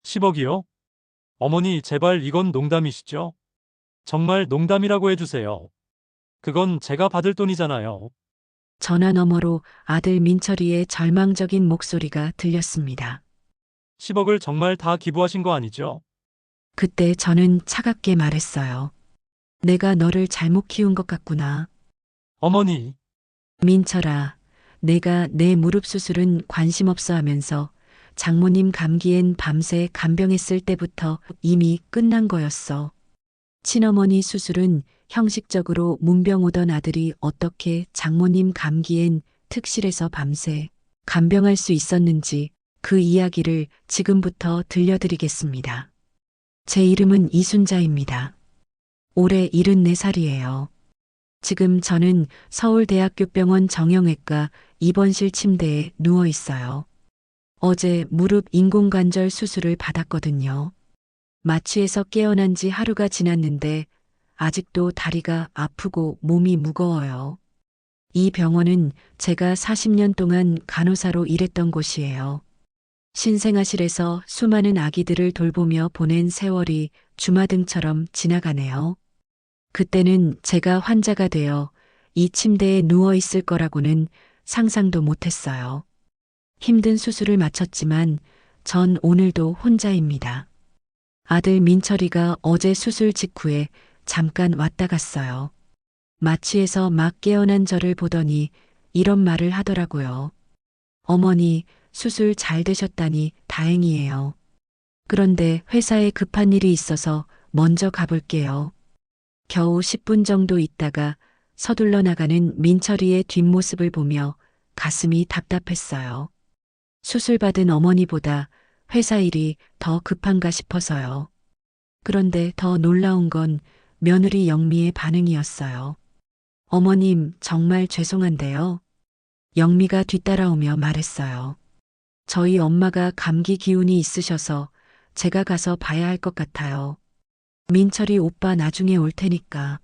10억이요? 어머니, 제발 이건 농담이시죠? 정말 농담이라고 해주세요. 그건 제가 받을 돈이잖아요. 전화 너머로 아들 민철이의 절망적인 목소리가 들렸습니다. 10억을 정말 다 기부하신 거 아니죠? 그때 저는 차갑게 말했어요. 내가 너를 잘못 키운 것 같구나. 어머니, 민철아, 내가 내 무릎 수술은 관심 없어 하면서 장모님 감기엔 밤새 간병했을 때부터 이미 끝난 거였어. 친어머니 수술은 형식적으로 문병 오던 아들이 어떻게 장모님 감기엔 특실에서 밤새 간병할 수 있었는지 그 이야기를 지금부터 들려드리겠습니다. 제 이름은 이순자입니다. 올해 74살이에요. 지금 저는 서울대학교병원 정형외과 입원실 침대에 누워 있어요. 어제 무릎 인공관절 수술을 받았거든요. 마취에서 깨어난 지 하루가 지났는데 아직도 다리가 아프고 몸이 무거워요. 이 병원은 제가 40년 동안 간호사로 일했던 곳이에요. 신생아실에서 수많은 아기들을 돌보며 보낸 세월이 주마등처럼 지나가네요. 그때는 제가 환자가 되어 이 침대에 누워 있을 거라고는 상상도 못했어요. 힘든 수술을 마쳤지만 전 오늘도 혼자입니다. 아들 민철이가 어제 수술 직후에 잠깐 왔다 갔어요. 마취에서 막 깨어난 저를 보더니 이런 말을 하더라고요. 어머니, 수술 잘 되셨다니 다행이에요. 그런데 회사에 급한 일이 있어서 먼저 가볼게요. 겨우 10분 정도 있다가 서둘러 나가는 민철이의 뒷모습을 보며 가슴이 답답했어요. 수술 받은 어머니보다 회사 일이 더 급한가 싶어서요. 그런데 더 놀라운 건 며느리 영미의 반응이었어요. 어머님, 정말 죄송한데요. 영미가 뒤따라오며 말했어요. 저희 엄마가 감기 기운이 있으셔서 제가 가서 봐야 할 것 같아요. 민철이 오빠 나중에 올 테니까.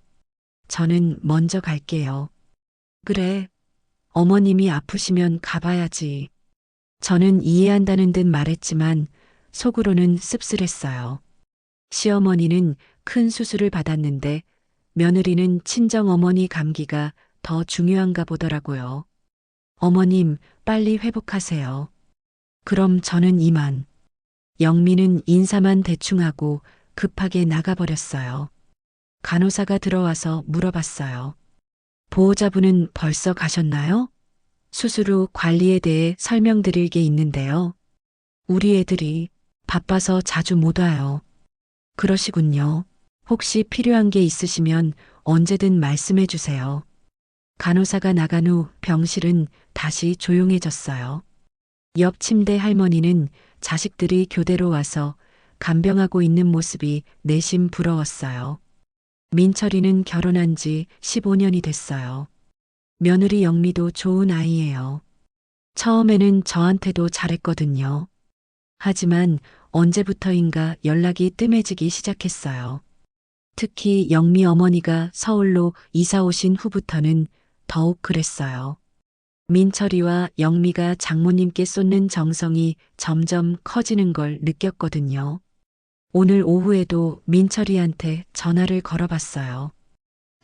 저는 먼저 갈게요. 그래. 어머님이 아프시면 가봐야지. 저는 이해한다는 듯 말했지만 속으로는 씁쓸했어요. 시어머니는 큰 수술을 받았는데 며느리는 친정어머니 감기가 더 중요한가 보더라고요. 어머님, 빨리 회복하세요. 그럼 저는 이만. 영미는 인사만 대충 하고 급하게 나가버렸어요. 간호사가 들어와서 물어봤어요. 보호자분은 벌써 가셨나요? 수술 후 관리에 대해 설명드릴 게 있는데요. 우리 애들이 바빠서 자주 못 와요. 그러시군요. 혹시 필요한 게 있으시면 언제든 말씀해 주세요. 간호사가 나간 후 병실은 다시 조용해졌어요. 옆 침대 할머니는 자식들이 교대로 와서 간병하고 있는 모습이 내심 부러웠어요. 민철이는 결혼한 지 15년이 됐어요. 며느리 영미도 좋은 아이예요. 처음에는 저한테도 잘했거든요. 하지만 언제부터인가 연락이 뜸해지기 시작했어요. 특히 영미 어머니가 서울로 이사 오신 후부터는 더욱 그랬어요. 민철이와 영미가 장모님께 쏟는 정성이 점점 커지는 걸 느꼈거든요. 오늘 오후에도 민철이한테 전화를 걸어봤어요.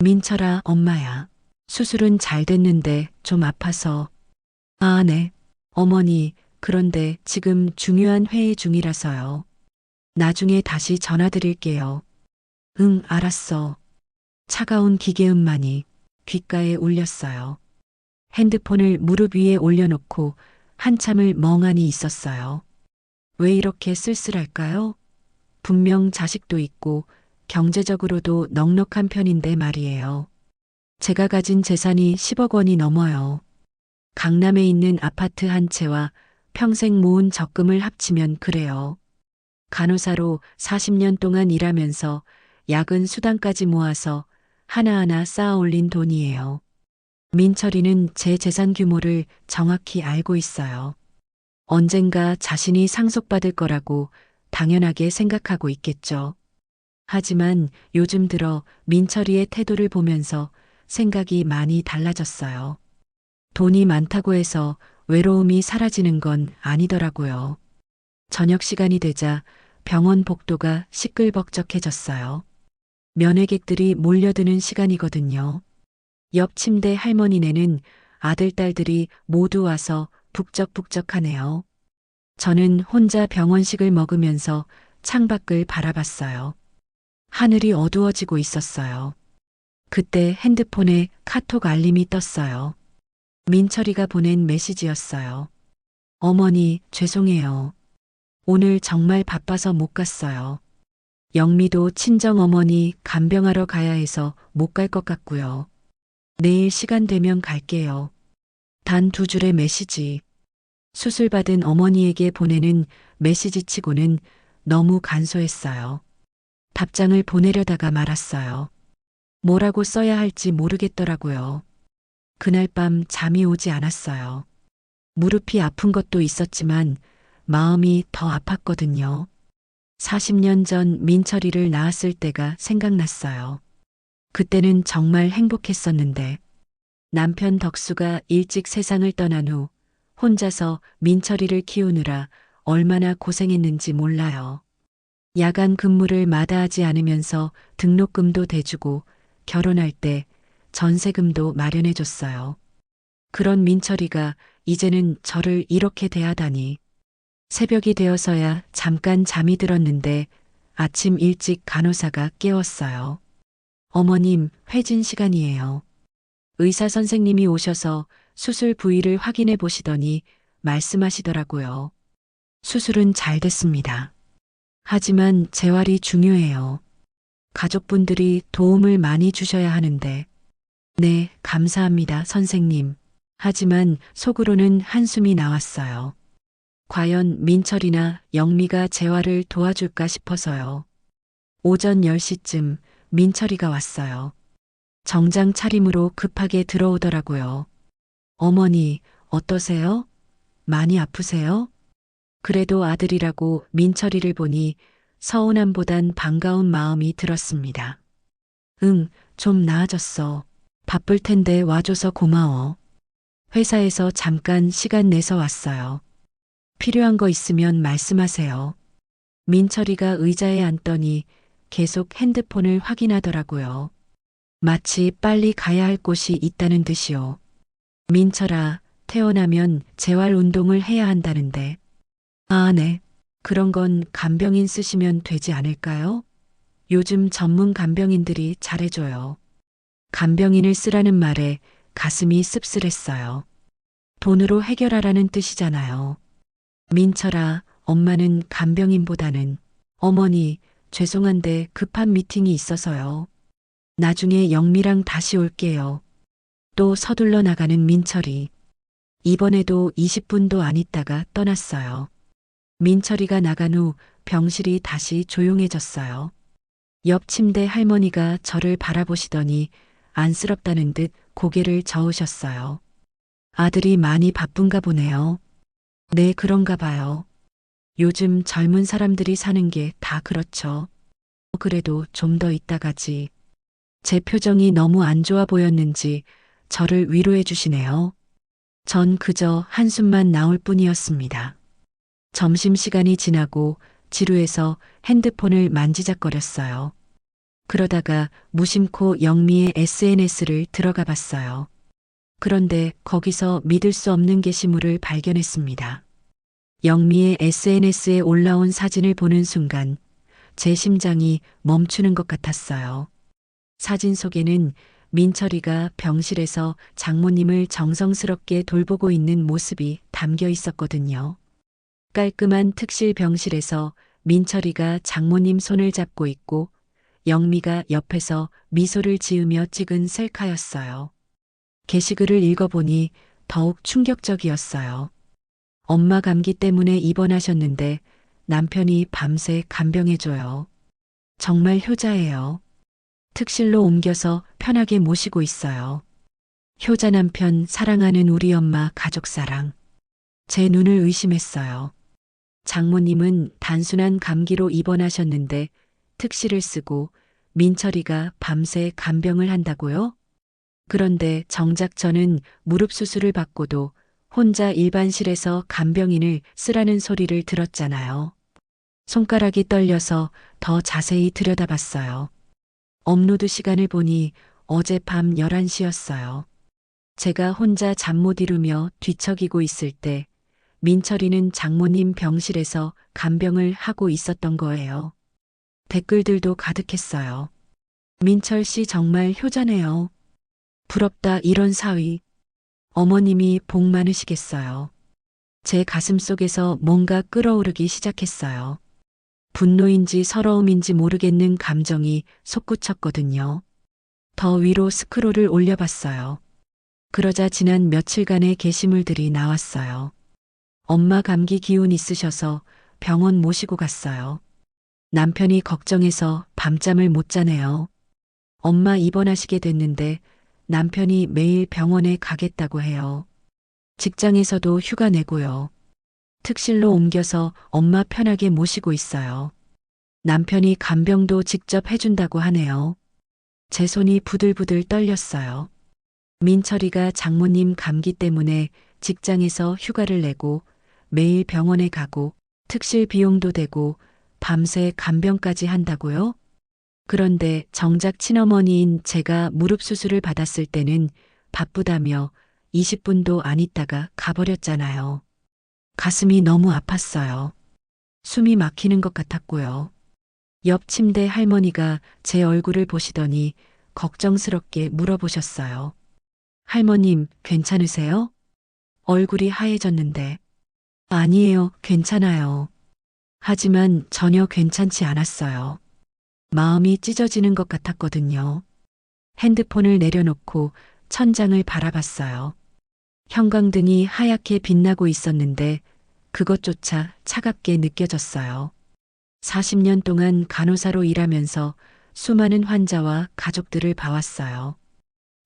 민철아, 엄마야. 수술은 잘 됐는데 좀 아파서. 아, 네. 어머니, 그런데 지금 중요한 회의 중이라서요. 나중에 다시 전화드릴게요. 응, 알았어. 차가운 기계음만이 귓가에 울렸어요. 핸드폰을 무릎 위에 올려놓고 한참을 멍하니 있었어요. 왜 이렇게 쓸쓸할까요? 분명 자식도 있고 경제적으로도 넉넉한 편인데 말이에요. 제가 가진 재산이 10억 원이 넘어요. 강남에 있는 아파트 한 채와 평생 모은 적금을 합치면 그래요. 간호사로 40년 동안 일하면서 야근 수당까지 모아서 하나하나 쌓아 올린 돈이에요. 민철이는 제 재산 규모를 정확히 알고 있어요. 언젠가 자신이 상속받을 거라고 당연하게 생각하고 있겠죠. 하지만 요즘 들어 민철이의 태도를 보면서 생각이 많이 달라졌어요. 돈이 많다고 해서 외로움이 사라지는 건 아니더라고요. 저녁 시간이 되자 병원 복도가 시끌벅적해졌어요. 면회객들이 몰려드는 시간이거든요. 옆 침대 할머니네는 아들, 딸들이 모두 와서 북적북적하네요. 저는 혼자 병원식을 먹으면서 창밖을 바라봤어요. 하늘이 어두워지고 있었어요. 그때 핸드폰에 카톡 알림이 떴어요. 민철이가 보낸 메시지였어요. 어머니, 죄송해요. 오늘 정말 바빠서 못 갔어요. 영미도 친정어머니 간병하러 가야 해서 못 갈 것 같고요. 내일 시간 되면 갈게요. 단 2줄의 메시지. 수술받은 어머니에게 보내는 메시지 치고는 너무 간소했어요. 답장을 보내려다가 말았어요. 뭐라고 써야 할지 모르겠더라고요. 그날 밤 잠이 오지 않았어요. 무릎이 아픈 것도 있었지만 마음이 더 아팠거든요. 40년 전 민철이를 낳았을 때가 생각났어요. 그때는 정말 행복했었는데 남편 덕수가 일찍 세상을 떠난 후 혼자서 민철이를 키우느라 얼마나 고생했는지 몰라요. 야간 근무를 마다하지 않으면서 등록금도 대주고 결혼할 때 전세금도 마련해줬어요. 그런 민철이가 이제는 저를 이렇게 대하다니. 새벽이 되어서야 잠깐 잠이 들었는데 아침 일찍 간호사가 깨웠어요. 어머님, 회진 시간이에요. 의사 선생님이 오셔서 수술 부위를 확인해 보시더니 말씀하시더라고요. 수술은 잘 됐습니다. 하지만 재활이 중요해요. 가족분들이 도움을 많이 주셔야 하는데. 네, 감사합니다, 선생님. 하지만 속으로는 한숨이 나왔어요. 과연 민철이나 영미가 재활을 도와줄까 싶어서요. 오전 10시쯤 민철이가 왔어요. 정장 차림으로 급하게 들어오더라고요. 어머니, 어떠세요? 많이 아프세요? 그래도 아들이라고 민철이를 보니 서운함보단 반가운 마음이 들었습니다. 응, 좀 나아졌어. 바쁠 텐데 와줘서 고마워. 회사에서 잠깐 시간 내서 왔어요. 필요한 거 있으면 말씀하세요. 민철이가 의자에 앉더니 계속 핸드폰을 확인하더라고요. 마치 빨리 가야 할 곳이 있다는 듯이요. 민철아, 태어나면 재활 운동을 해야 한다는데. 아, 네. 그런 건 간병인 쓰시면 되지 않을까요? 요즘 전문 간병인들이 잘해줘요. 간병인을 쓰라는 말에 가슴이 씁쓸했어요. 돈으로 해결하라는 뜻이잖아요. 민철아, 엄마는 간병인보다는. 어머니, 죄송한데 급한 미팅이 있어서요. 나중에 영미랑 다시 올게요. 또 서둘러 나가는 민철이. 이번에도 20분도 안 있다가 떠났어요. 민철이가 나간 후 병실이 다시 조용해졌어요. 옆 침대 할머니가 저를 바라보시더니 안쓰럽다는 듯 고개를 저으셨어요. 아들이 많이 바쁜가 보네요. 네, 그런가 봐요. 요즘 젊은 사람들이 사는 게 다 그렇죠. 그래도 좀 더 있다 가지. 제 표정이 너무 안 좋아 보였는지 저를 위로해 주시네요. 전 그저 한숨만 나올 뿐이었습니다. 점심시간이 지나고 지루해서 핸드폰을 만지작거렸어요. 그러다가 무심코 영미의 SNS를 들어가 봤어요. 그런데 거기서 믿을 수 없는 게시물을 발견했습니다. 영미의 SNS에 올라온 사진을 보는 순간 제 심장이 멈추는 것 같았어요. 사진 속에는 민철이가 병실에서 장모님을 정성스럽게 돌보고 있는 모습이 담겨 있었거든요. 깔끔한 특실 병실에서 민철이가 장모님 손을 잡고 있고 영미가 옆에서 미소를 지으며 찍은 셀카였어요. 게시글을 읽어보니 더욱 충격적이었어요. 엄마 감기 때문에 입원하셨는데 남편이 밤새 간병해줘요. 정말 효자예요. 특실로 옮겨서 편하게 모시고 있어요. 효자 남편 사랑하는 우리 엄마 가족사랑. 제 눈을 의심했어요. 장모님은 단순한 감기로 입원하셨는데 특실을 쓰고 민철이가 밤새 간병을 한다고요? 그런데 정작 저는 무릎 수술을 받고도 혼자 일반실에서 간병인을 쓰라는 소리를 들었잖아요. 손가락이 떨려서 더 자세히 들여다봤어요. 업로드 시간을 보니 어젯밤 11시였어요. 제가 혼자 잠 못 이루며 뒤척이고 있을 때 민철이는 장모님 병실에서 간병을 하고 있었던 거예요. 댓글들도 가득했어요. 민철 씨 정말 효자네요. 부럽다 이런 사위. 어머님이 복 많으시겠어요. 제 가슴 속에서 뭔가 끓어오르기 시작했어요. 분노인지 서러움인지 모르겠는 감정이 솟구쳤거든요. 더 위로 스크롤을 올려봤어요. 그러자 지난 며칠간의 게시물들이 나왔어요. 엄마 감기 기운 있으셔서 병원 모시고 갔어요. 남편이 걱정해서 밤잠을 못 자네요. 엄마 입원하시게 됐는데 남편이 매일 병원에 가겠다고 해요. 직장에서도 휴가 내고요. 특실로 옮겨서 엄마 편하게 모시고 있어요. 남편이 간병도 직접 해준다고 하네요. 제 손이 부들부들 떨렸어요. 민철이가 장모님 감기 때문에 직장에서 휴가를 내고 매일 병원에 가고 특실 비용도 되고 밤새 간병까지 한다고요? 그런데 정작 친어머니인 제가 무릎 수술을 받았을 때는 바쁘다며 20분도 안 있다가 가버렸잖아요. 가슴이 너무 아팠어요. 숨이 막히는 것 같았고요. 옆 침대 할머니가 제 얼굴을 보시더니 걱정스럽게 물어보셨어요. 할머님, 괜찮으세요? 얼굴이 하얘졌는데. 아니에요, 괜찮아요. 하지만 전혀 괜찮지 않았어요. 마음이 찢어지는 것 같았거든요. 핸드폰을 내려놓고 천장을 바라봤어요. 형광등이 하얗게 빛나고 있었는데 그것조차 차갑게 느껴졌어요. 40년 동안 간호사로 일하면서 수많은 환자와 가족들을 봐왔어요.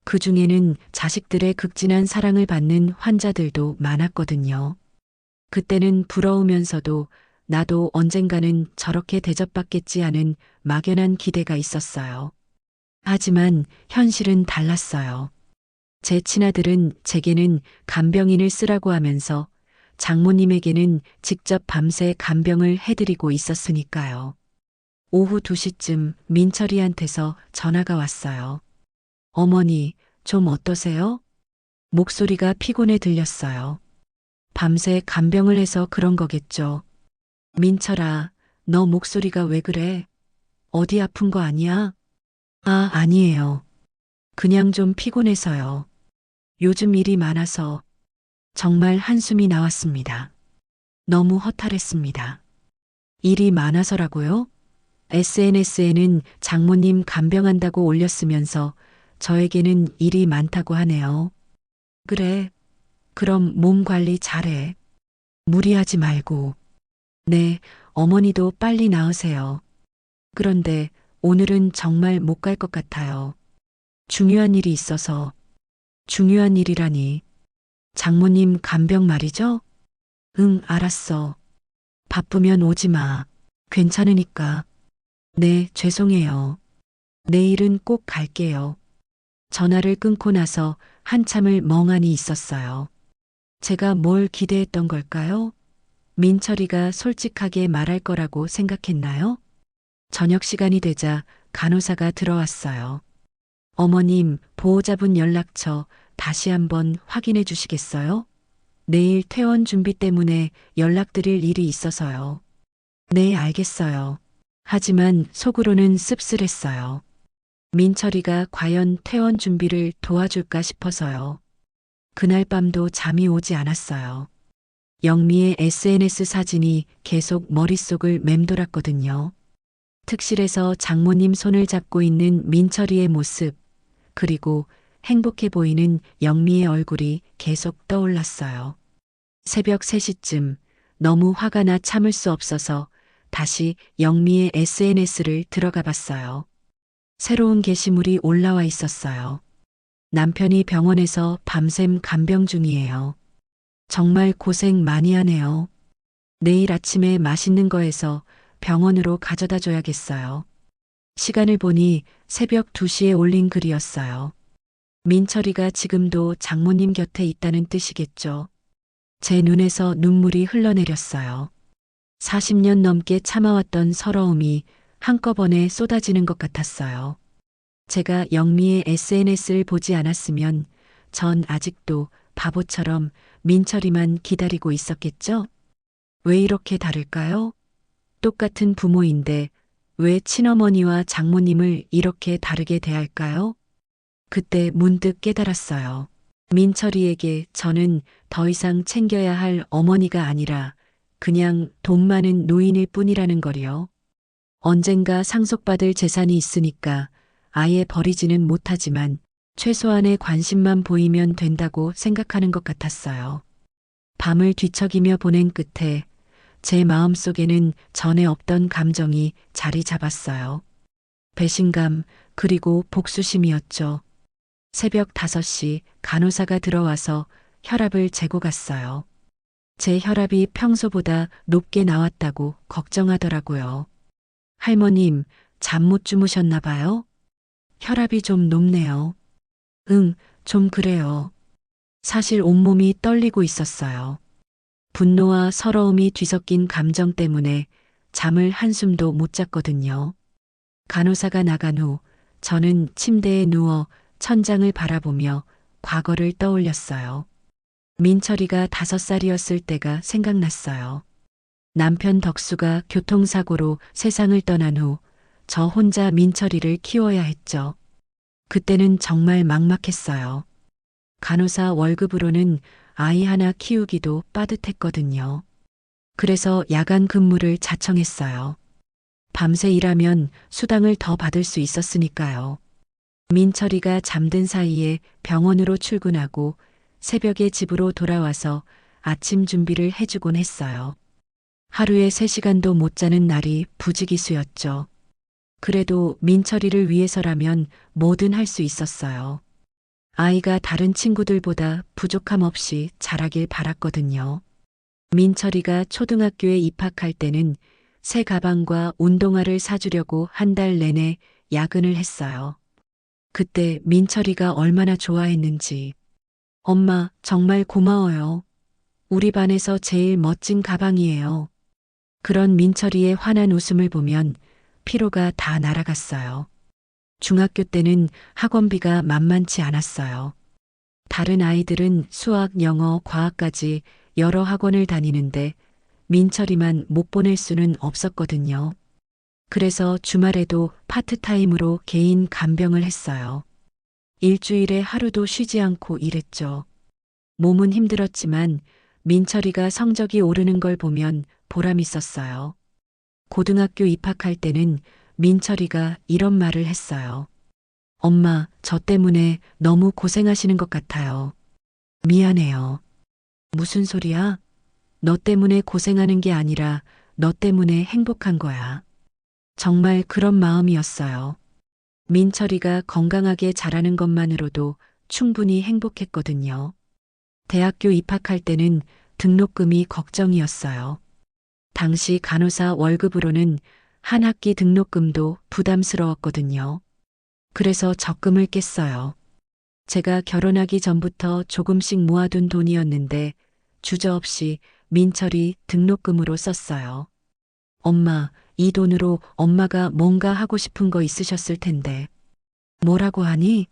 그 중에는 자식들의 극진한 사랑을 받는 환자들도 많았거든요. 그때는 부러우면서도 나도 언젠가는 저렇게 대접받겠지 하는 막연한 기대가 있었어요. 하지만 현실은 달랐어요. 제 친아들은 제게는 간병인을 쓰라고 하면서 장모님에게는 직접 밤새 간병을 해드리고 있었으니까요. 오후 2시쯤 민철이한테서 전화가 왔어요. 어머니, 좀 어떠세요? 목소리가 피곤해 들렸어요. 밤새 간병을 해서 그런 거겠죠. 민철아, 너 목소리가 왜 그래? 어디 아픈 거 아니야? 아, 아니에요. 그냥 좀 피곤해서요. 요즘 일이 많아서 정말 한숨이 나왔습니다. 너무 허탈했습니다. 일이 많아서라고요? SNS에는 장모님 간병한다고 올렸으면서 저에게는 일이 많다고 하네요. 그래. 그럼 몸 관리 잘해. 무리하지 말고. 네, 어머니도 빨리 나으세요. 그런데 오늘은 정말 못 갈 것 같아요. 중요한 일이 있어서. 중요한 일이라니. 장모님 간병 말이죠? 응, 알았어. 바쁘면 오지 마. 괜찮으니까. 네, 죄송해요. 내일은 꼭 갈게요. 전화를 끊고 나서 한참을 멍하니 있었어요. 제가 뭘 기대했던 걸까요? 민철이가 솔직하게 말할 거라고 생각했나요? 저녁 시간이 되자 간호사가 들어왔어요. 어머님, 보호자분 연락처 다시 한번 확인해 주시겠어요? 내일 퇴원 준비 때문에 연락드릴 일이 있어서요. 네, 알겠어요. 하지만 속으로는 씁쓸했어요. 민철이가 과연 퇴원 준비를 도와줄까 싶어서요. 그날 밤도 잠이 오지 않았어요. 영미의 SNS 사진이 계속 머릿속을 맴돌았거든요. 특실에서 장모님 손을 잡고 있는 민철이의 모습, 그리고 행복해 보이는 영미의 얼굴이 계속 떠올랐어요. 새벽 3시쯤 너무 화가 나 참을 수 없어서 다시 영미의 SNS를 들어가 봤어요. 새로운 게시물이 올라와 있었어요. 남편이 병원에서 밤샘 간병 중이에요. 정말 고생 많이 하네요. 내일 아침에 맛있는 거 해서 병원으로 가져다 줘야겠어요. 시간을 보니 새벽 2시에 올린 글이었어요. 민철이가 지금도 장모님 곁에 있다는 뜻이겠죠. 제 눈에서 눈물이 흘러내렸어요. 40년 넘게 참아왔던 서러움이 한꺼번에 쏟아지는 것 같았어요. 제가 영미의 SNS를 보지 않았으면 전 아직도 바보처럼 민철이만 기다리고 있었겠죠? 왜 이렇게 다를까요? 똑같은 부모인데 왜 친어머니와 장모님을 이렇게 다르게 대할까요? 그때 문득 깨달았어요. 민철이에게 저는 더 이상 챙겨야 할 어머니가 아니라 그냥 돈 많은 노인일 뿐이라는 거리요. 언젠가 상속받을 재산이 있으니까 아예 버리지는 못하지만 최소한의 관심만 보이면 된다고 생각하는 것 같았어요. 밤을 뒤척이며 보낸 끝에 제 마음속에는 전에 없던 감정이 자리 잡았어요. 배신감, 그리고 복수심이었죠. 새벽 5시 간호사가 들어와서 혈압을 재고 갔어요. 제 혈압이 평소보다 높게 나왔다고 걱정하더라고요. 할머님, 잠 못 주무셨나 봐요? 혈압이 좀 높네요. 응, 좀 그래요. 사실 온몸이 떨리고 있었어요. 분노와 서러움이 뒤섞인 감정 때문에 잠을 한숨도 못 잤거든요. 간호사가 나간 후 저는 침대에 누워 천장을 바라보며 과거를 떠올렸어요. 민철이가 5살이었을 때가 생각났어요. 남편 덕수가 교통사고로 세상을 떠난 후 저 혼자 민철이를 키워야 했죠. 그때는 정말 막막했어요. 간호사 월급으로는 아이 하나 키우기도 빠듯했거든요. 그래서 야간 근무를 자청했어요. 밤새 일하면 수당을 더 받을 수 있었으니까요. 민철이가 잠든 사이에 병원으로 출근하고 새벽에 집으로 돌아와서 아침 준비를 해주곤 했어요. 하루에 3시간도 못 자는 날이 부지기수였죠. 그래도 민철이를 위해서라면 뭐든 할 수 있었어요. 아이가 다른 친구들보다 부족함 없이 자라길 바랐거든요. 민철이가 초등학교에 입학할 때는 새 가방과 운동화를 사주려고 한 달 내내 야근을 했어요. 그때 민철이가 얼마나 좋아했는지. 엄마, 정말 고마워요. 우리 반에서 제일 멋진 가방이에요. 그런 민철이의 환한 웃음을 보면 피로가 다 날아갔어요. 중학교 때는 학원비가 만만치 않았어요. 다른 아이들은 수학, 영어, 과학까지 여러 학원을 다니는데 민철이만 못 보낼 수는 없었거든요. 그래서 주말에도 파트타임으로 개인 간병을 했어요. 일주일에 하루도 쉬지 않고 일했죠. 몸은 힘들었지만 민철이가 성적이 오르는 걸 보면 보람 있었어요. 고등학교 입학할 때는 민철이가 이런 말을 했어요. 엄마, 저 때문에 너무 고생하시는 것 같아요. 미안해요. 무슨 소리야? 너 때문에 고생하는 게 아니라 너 때문에 행복한 거야. 정말 그런 마음이었어요. 민철이가 건강하게 자라는 것만으로도 충분히 행복했거든요. 대학교 입학할 때는 등록금이 걱정이었어요. 당시 간호사 월급으로는 한 학기 등록금도 부담스러웠거든요. 그래서 적금을 깼어요. 제가 결혼하기 전부터 조금씩 모아둔 돈이었는데 주저없이 민철이 등록금으로 썼어요. 엄마, 이 돈으로 엄마가 뭔가 하고 싶은 거 있으셨을 텐데. 뭐라고 하니?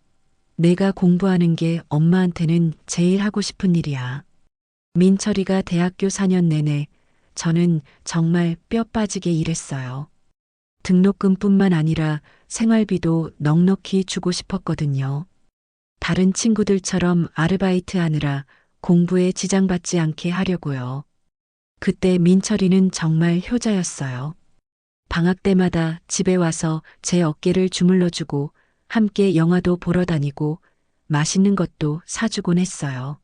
내가 공부하는 게 엄마한테는 제일 하고 싶은 일이야. 민철이가 대학교 4년 내내 저는 정말 뼈 빠지게 일했어요. 등록금뿐만 아니라 생활비도 넉넉히 주고 싶었거든요. 다른 친구들처럼 아르바이트 하느라 공부에 지장받지 않게 하려고요. 그때 민철이는 정말 효자였어요. 방학 때마다 집에 와서 제 어깨를 주물러주고 함께 영화도 보러 다니고 맛있는 것도 사주곤 했어요.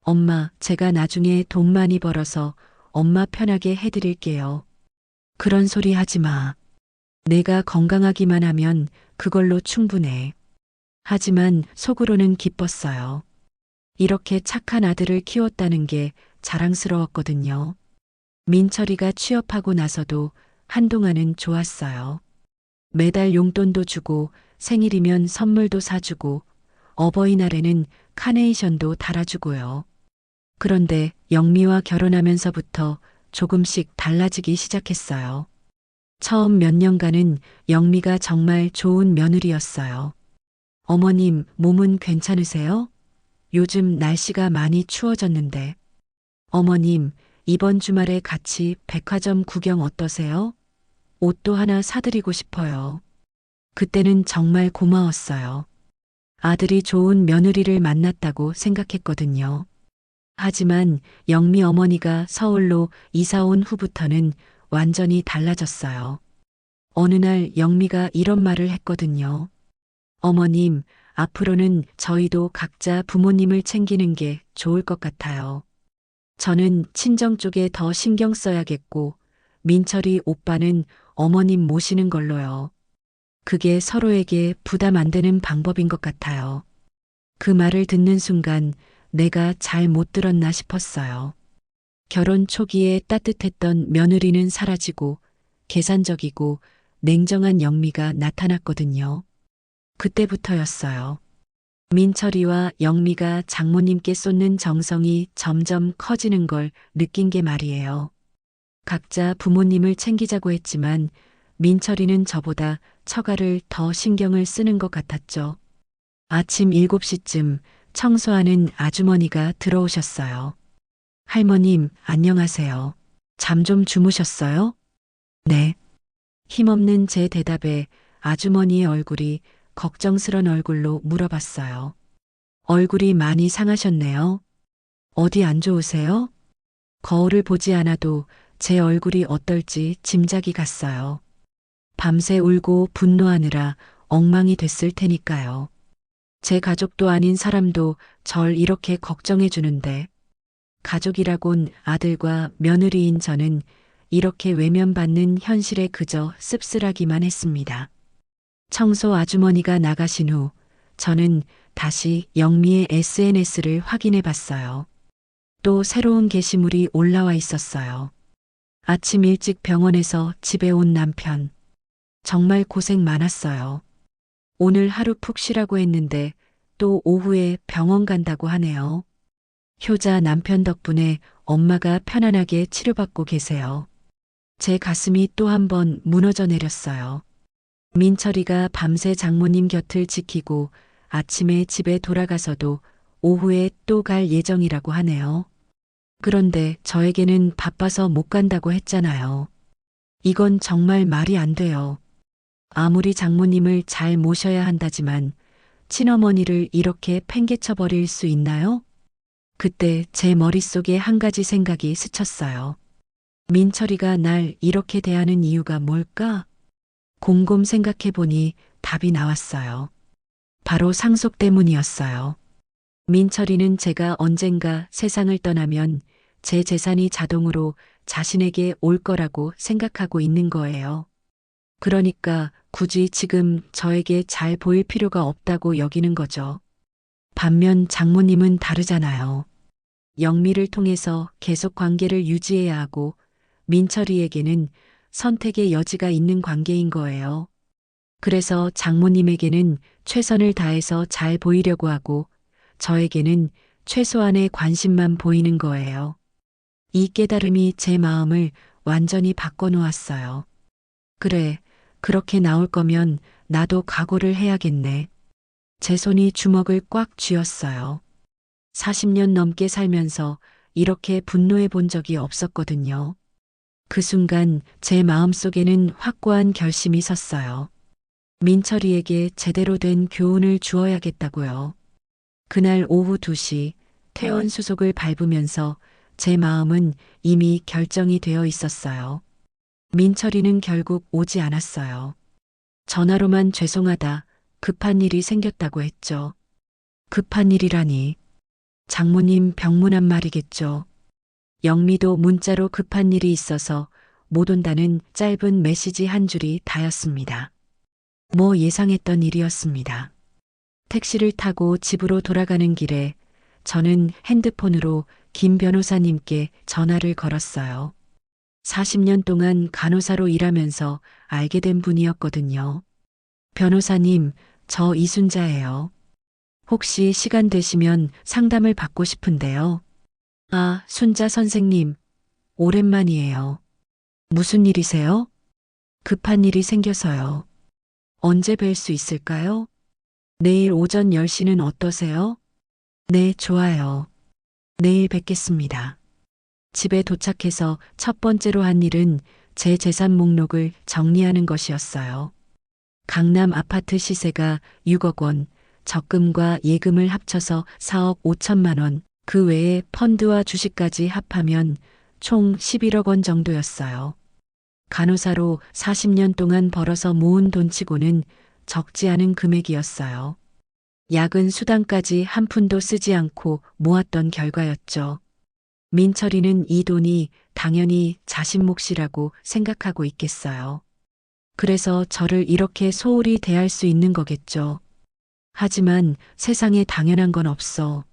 엄마, 제가 나중에 돈 많이 벌어서 엄마 편하게 해드릴게요. 그런 소리 하지 마. 내가 건강하기만 하면 그걸로 충분해. 하지만 속으로는 기뻤어요. 이렇게 착한 아들을 키웠다는 게 자랑스러웠거든요. 민철이가 취업하고 나서도 한동안은 좋았어요. 매달 용돈도 주고 생일이면 선물도 사주고 어버이날에는 카네이션도 달아주고요. 그런데 영미와 결혼하면서부터 조금씩 달라지기 시작했어요. 처음 몇 년간은 영미가 정말 좋은 며느리였어요. 어머님, 몸은 괜찮으세요? 요즘 날씨가 많이 추워졌는데. 어머님, 이번 주말에 같이 백화점 구경 어떠세요? 옷도 하나 사드리고 싶어요. 그때는 정말 고마웠어요. 아들이 좋은 며느리를 만났다고 생각했거든요. 하지만 영미 어머니가 서울로 이사 온 후부터는 완전히 달라졌어요. 어느 날 영미가 이런 말을 했거든요. 어머님, 앞으로는 저희도 각자 부모님을 챙기는 게 좋을 것 같아요. 저는 친정 쪽에 더 신경 써야겠고, 민철이 오빠는 어머님 모시는 걸로요. 그게 서로에게 부담 안 되는 방법인 것 같아요. 그 말을 듣는 순간 내가 잘 못 들었나 싶었어요. 결혼 초기에 따뜻했던 며느리는 사라지고 계산적이고 냉정한 영미가 나타났거든요. 그때부터였어요. 민철이와 영미가 장모님께 쏟는 정성이 점점 커지는 걸 느낀 게 말이에요. 각자 부모님을 챙기자고 했지만 민철이는 저보다 처가를 더 신경을 쓰는 것 같았죠. 아침 7시쯤 청소하는 아주머니가 들어오셨어요. 할머님, 안녕하세요. 잠 좀 주무셨어요? 네. 힘없는 제 대답에 아주머니의 얼굴이 걱정스런 얼굴로 물어봤어요. 얼굴이 많이 상하셨네요. 어디 안 좋으세요? 거울을 보지 않아도 제 얼굴이 어떨지 짐작이 갔어요. 밤새 울고 분노하느라 엉망이 됐을 테니까요. 제 가족도 아닌 사람도 절 이렇게 걱정해 주는데 가족이라곤 아들과 며느리인 저는 이렇게 외면받는 현실에 그저 씁쓸하기만 했습니다. 청소 아주머니가 나가신 후 저는 다시 영미의 SNS를 확인해 봤어요. 또 새로운 게시물이 올라와 있었어요. 아침 일찍 병원에서 집에 온 남편. 정말 고생 많았어요. 오늘 하루 푹 쉬라고 했는데 또 오후에 병원 간다고 하네요. 효자 남편 덕분에 엄마가 편안하게 치료받고 계세요. 제 가슴이 또 한 번 무너져 내렸어요. 민철이가 밤새 장모님 곁을 지키고 아침에 집에 돌아가서도 오후에 또 갈 예정이라고 하네요. 그런데 저에게는 바빠서 못 간다고 했잖아요. 이건 정말 말이 안 돼요. 아무리 장모님을 잘 모셔야 한다지만 친어머니를 이렇게 팽개쳐 버릴 수 있나요? 그때 제 머릿속에 한 가지 생각이 스쳤어요. 민철이가 날 이렇게 대하는 이유가 뭘까? 곰곰 생각해 보니 답이 나왔어요. 바로 상속 때문이었어요. 민철이는 제가 언젠가 세상을 떠나면 제 재산이 자동으로 자신에게 올 거라고 생각하고 있는 거예요. 그러니까 굳이 지금 저에게 잘 보일 필요가 없다고 여기는 거죠. 반면 장모님은 다르잖아요. 영미를 통해서 계속 관계를 유지해야 하고 민철이에게는 선택의 여지가 있는 관계인 거예요. 그래서 장모님에게는 최선을 다해서 잘 보이려고 하고 저에게는 최소한의 관심만 보이는 거예요. 이 깨달음이 제 마음을 완전히 바꿔놓았어요. 그래, 그렇게 나올 거면 나도 각오를 해야겠네. 제 손이 주먹을 꽉 쥐었어요. 40년 넘게 살면서 이렇게 분노해 본 적이 없었거든요. 그 순간 제 마음속에는 확고한 결심이 섰어요. 민철이에게 제대로 된 교훈을 주어야겠다고요. 그날 오후 2시 퇴원 수속을 밟으면서 제 마음은 이미 결정이 되어 있었어요. 민철이는 결국 오지 않았어요. 전화로만 죄송하다, 급한 일이 생겼다고 했죠. 급한 일이라니. 장모님 병문안 말이겠죠. 영미도 문자로 급한 일이 있어서 못 온다는 짧은 메시지 한 줄이 다였습니다. 뭐 예상했던 일이었습니다. 택시를 타고 집으로 돌아가는 길에 저는 핸드폰으로 김 변호사님께 전화를 걸었어요. 40년 동안 간호사로 일하면서 알게 된 분이었거든요. 변호사님, 저 이순자예요. 혹시 시간 되시면 상담을 받고 싶은데요. 아, 순자 선생님. 오랜만이에요. 무슨 일이세요? 급한 일이 생겨서요. 언제 뵐 수 있을까요? 내일 오전 10시는 어떠세요? 네, 좋아요. 내일 뵙겠습니다. 집에 도착해서 첫 번째로 한 일은 제 재산 목록을 정리하는 것이었어요. 강남 아파트 시세가 6억 원, 적금과 예금을 합쳐서 4억 5천만 원, 그 외에 펀드와 주식까지 합하면 총 11억 원 정도였어요. 간호사로 40년 동안 벌어서 모은 돈치고는 적지 않은 금액이었어요. 야근 수당까지 한 푼도 쓰지 않고 모았던 결과였죠. 민철이는 이 돈이 당연히 자신 몫이라고 생각하고 있겠어요. 그래서 저를 이렇게 소홀히 대할 수 있는 거겠죠. 하지만 세상에 당연한 건 없어.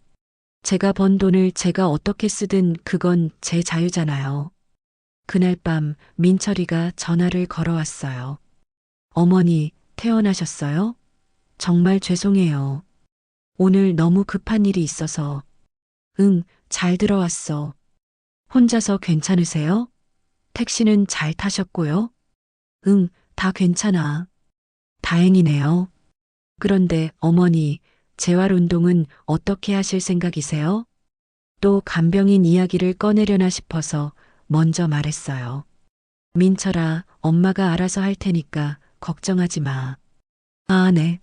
제가 번 돈을 제가 어떻게 쓰든 그건 제 자유잖아요. 그날 밤 민철이가 전화를 걸어왔어요. 어머니, 퇴원하셨어요? 정말 죄송해요. 오늘 너무 급한 일이 있어서. 응, 잘 들어왔어. 혼자서 괜찮으세요? 택시는 잘 타셨고요? 응, 다 괜찮아. 다행이네요. 그런데 어머니, 재활 운동은 어떻게 하실 생각이세요? 또 간병인 이야기를 꺼내려나 싶어서 먼저 말했어요. 민철아, 엄마가 알아서 할 테니까 걱정하지 마. 아, 네.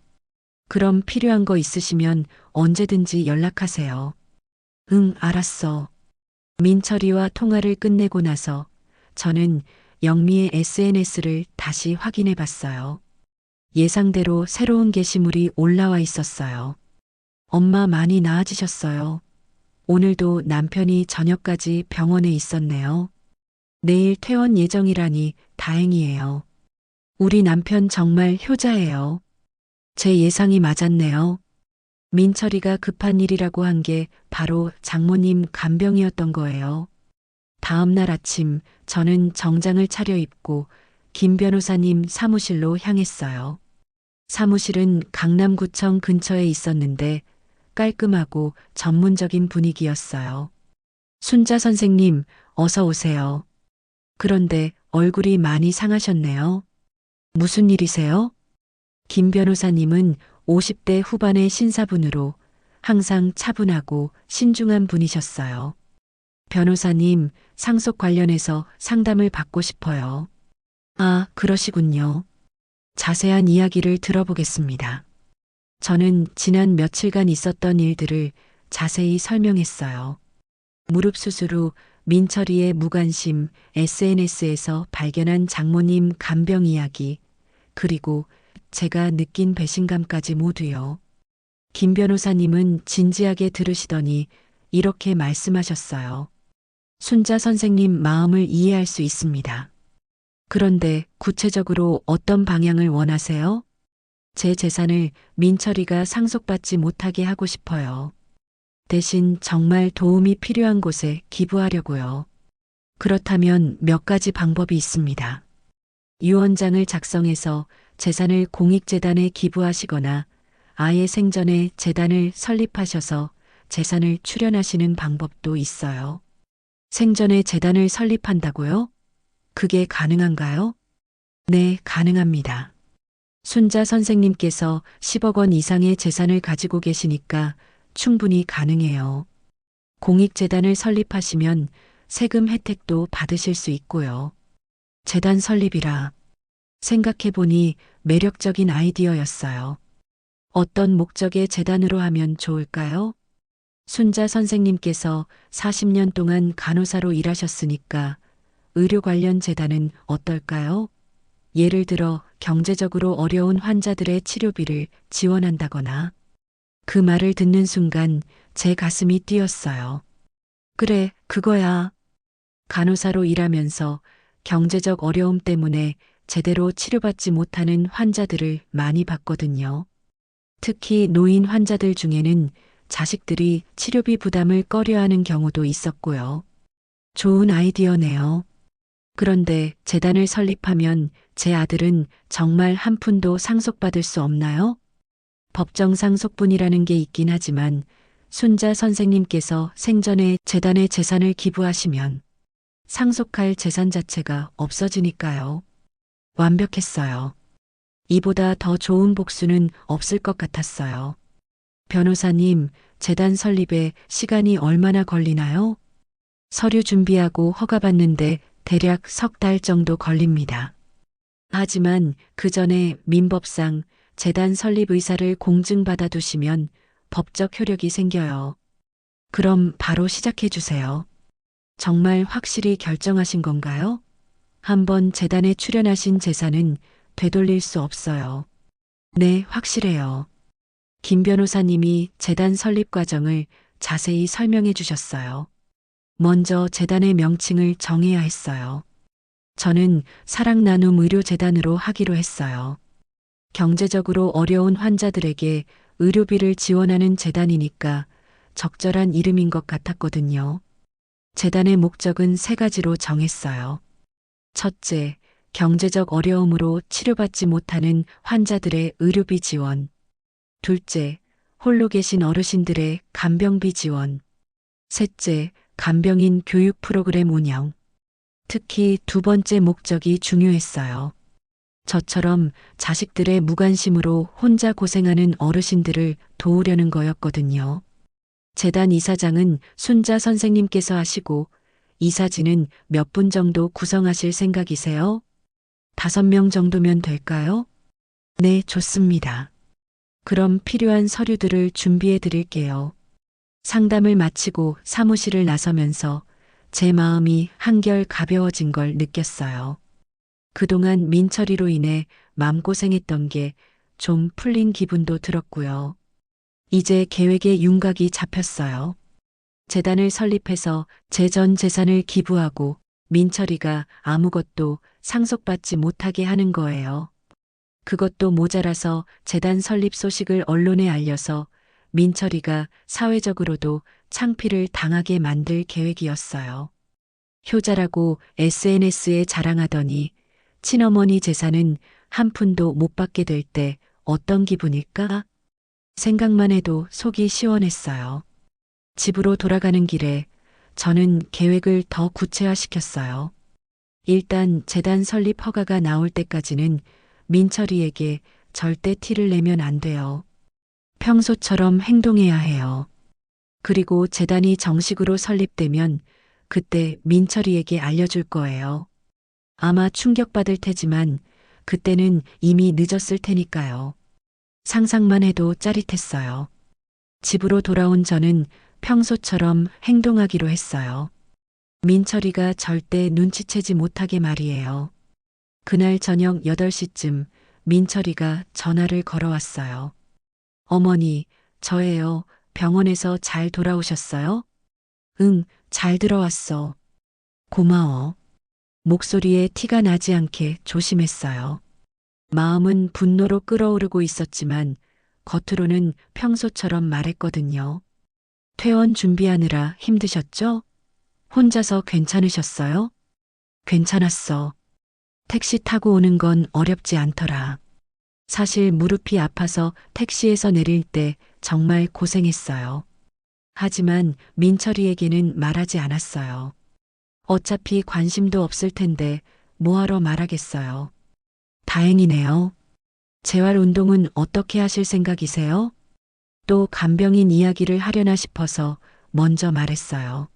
그럼 필요한 거 있으시면 언제든지 연락하세요. 응, 알았어. 민철이와 통화를 끝내고 나서 저는 영미의 SNS를 다시 확인해 봤어요. 예상대로 새로운 게시물이 올라와 있었어요. 엄마 많이 나아지셨어요. 오늘도 남편이 저녁까지 병원에 있었네요. 내일 퇴원 예정이라니 다행이에요. 우리 남편 정말 효자예요. 제 예상이 맞았네요. 민철이가 급한 일이라고 한 게 바로 장모님 간병이었던 거예요. 다음 날 아침 저는 정장을 차려입고 김 변호사님 사무실로 향했어요. 사무실은 강남구청 근처에 있었는데 깔끔하고 전문적인 분위기였어요. 순자 선생님, 어서 오세요. 그런데 얼굴이 많이 상하셨네요. 무슨 일이세요? 김 변호사님은 50대 후반의 신사분으로 항상 차분하고 신중한 분이셨어요. 변호사님, 상속 관련해서 상담을 받고 싶어요. 아, 그러시군요. 자세한 이야기를 들어보겠습니다. 저는 지난 며칠간 있었던 일들을 자세히 설명했어요. 무릎 수술 후 민철이의 무관심 SNS에서 발견한 장모님 간병 이야기, 그리고 제가 느낀 배신감까지 모두요. 김 변호사님은 진지하게 들으시더니 이렇게 말씀하셨어요. 순자 선생님 마음을 이해할 수 있습니다. 그런데 구체적으로 어떤 방향을 원하세요? 제 재산을 민철이가 상속받지 못하게 하고 싶어요. 대신 정말 도움이 필요한 곳에 기부하려고요. 그렇다면 몇 가지 방법이 있습니다. 유언장을 작성해서 재산을 공익재단에 기부하시거나 아예 생전에 재단을 설립하셔서 재산을 출연하시는 방법도 있어요. 생전에 재단을 설립한다고요? 그게 가능한가요? 네, 가능합니다. 순자 선생님께서 10억 원 이상의 재산을 가지고 계시니까 충분히 가능해요. 공익재단을 설립하시면 세금 혜택도 받으실 수 있고요. 재단 설립이라 생각해보니 매력적인 아이디어였어요. 어떤 목적의 재단으로 하면 좋을까요? 순자 선생님께서 40년 동안 간호사로 일하셨으니까 의료 관련 재단은 어떨까요? 예를 들어 경제적으로 어려운 환자들의 치료비를 지원한다거나. 그 말을 듣는 순간 제 가슴이 뛰었어요. 그래, 그거야. 간호사로 일하면서 경제적 어려움 때문에 제대로 치료받지 못하는 환자들을 많이 봤거든요. 특히 노인 환자들 중에는 자식들이 치료비 부담을 꺼려하는 경우도 있었고요. 좋은 아이디어네요. 그런데 재단을 설립하면 제 아들은 정말 한 푼도 상속받을 수 없나요? 법정 상속분이라는 게 있긴 하지만 순자 선생님께서 생전에 재단에 재산을 기부하시면 상속할 재산 자체가 없어지니까요. 완벽했어요. 이보다 더 좋은 복수는 없을 것 같았어요. 변호사님, 재단 설립에 시간이 얼마나 걸리나요? 서류 준비하고 허가받는데 대략 석 달 정도 걸립니다. 하지만 그 전에 민법상 재단 설립 의사를 공증받아 두시면 법적 효력이 생겨요. 그럼 바로 시작해 주세요. 정말 확실히 결정하신 건가요? 한번 재단에 출연하신 재산은 되돌릴 수 없어요. 네, 확실해요. 김 변호사님이 재단 설립 과정을 자세히 설명해 주셨어요. 먼저 재단의 명칭을 정해야 했어요. 저는 사랑나눔 의료재단으로 하기로 했어요. 경제적으로 어려운 환자들에게 의료비를 지원하는 재단이니까 적절한 이름인 것 같았거든요. 재단의 목적은 세 가지로 정했어요. 첫째, 경제적 어려움으로 치료받지 못하는 환자들의 의료비 지원. 둘째, 홀로 계신 어르신들의 간병비 지원. 셋째, 간병인 교육 프로그램 운영. 특히 두 번째 목적이 중요했어요. 저처럼 자식들의 무관심으로 혼자 고생하는 어르신들을 도우려는 거였거든요. 재단 이사장은 순자 선생님께서 하시고 이사진은 몇 분 정도 구성하실 생각이세요? 5명 정도면 될까요? 네, 좋습니다. 그럼 필요한 서류들을 준비해 드릴게요. 상담을 마치고 사무실을 나서면서 제 마음이 한결 가벼워진 걸 느꼈어요. 그동안 민철이로 인해 마음고생했던 게 좀 풀린 기분도 들었고요. 이제 계획의 윤곽이 잡혔어요. 재단을 설립해서 제 전 재산을 기부하고 민철이가 아무것도 상속받지 못하게 하는 거예요. 그것도 모자라서 재단 설립 소식을 언론에 알려서 민철이가 사회적으로도 창피를 당하게 만들 계획이었어요. 효자라고 SNS에 자랑하더니 친어머니 재산은 한 푼도 못 받게 될 때 어떤 기분일까? 생각만 해도 속이 시원했어요. 집으로 돌아가는 길에 저는 계획을 더 구체화시켰어요. 일단 재단 설립 허가가 나올 때까지는 민철이에게 절대 티를 내면 안 돼요. 평소처럼 행동해야 해요. 그리고 재단이 정식으로 설립되면 그때 민철이에게 알려줄 거예요. 아마 충격받을 테지만 그때는 이미 늦었을 테니까요. 상상만 해도 짜릿했어요. 집으로 돌아온 저는 평소처럼 행동하기로 했어요. 민철이가 절대 눈치채지 못하게 말이에요. 그날 저녁 8시쯤 민철이가 전화를 걸어왔어요. 어머니, 저예요. 병원에서 잘 돌아오셨어요? 응, 잘 들어왔어. 고마워. 목소리에 티가 나지 않게 조심했어요. 마음은 분노로 끓어오르고 있었지만 겉으로는 평소처럼 말했거든요. 퇴원 준비하느라 힘드셨죠? 혼자서 괜찮으셨어요? 괜찮았어. 택시 타고 오는 건 어렵지 않더라. 사실 무릎이 아파서 택시에서 내릴 때 정말 고생했어요. 하지만 민철이에게는 말하지 않았어요. 어차피 관심도 없을 텐데 뭐하러 말하겠어요. 다행이네요. 재활 운동은 어떻게 하실 생각이세요? 또 간병인 이야기를 하려나 싶어서 먼저 말했어요.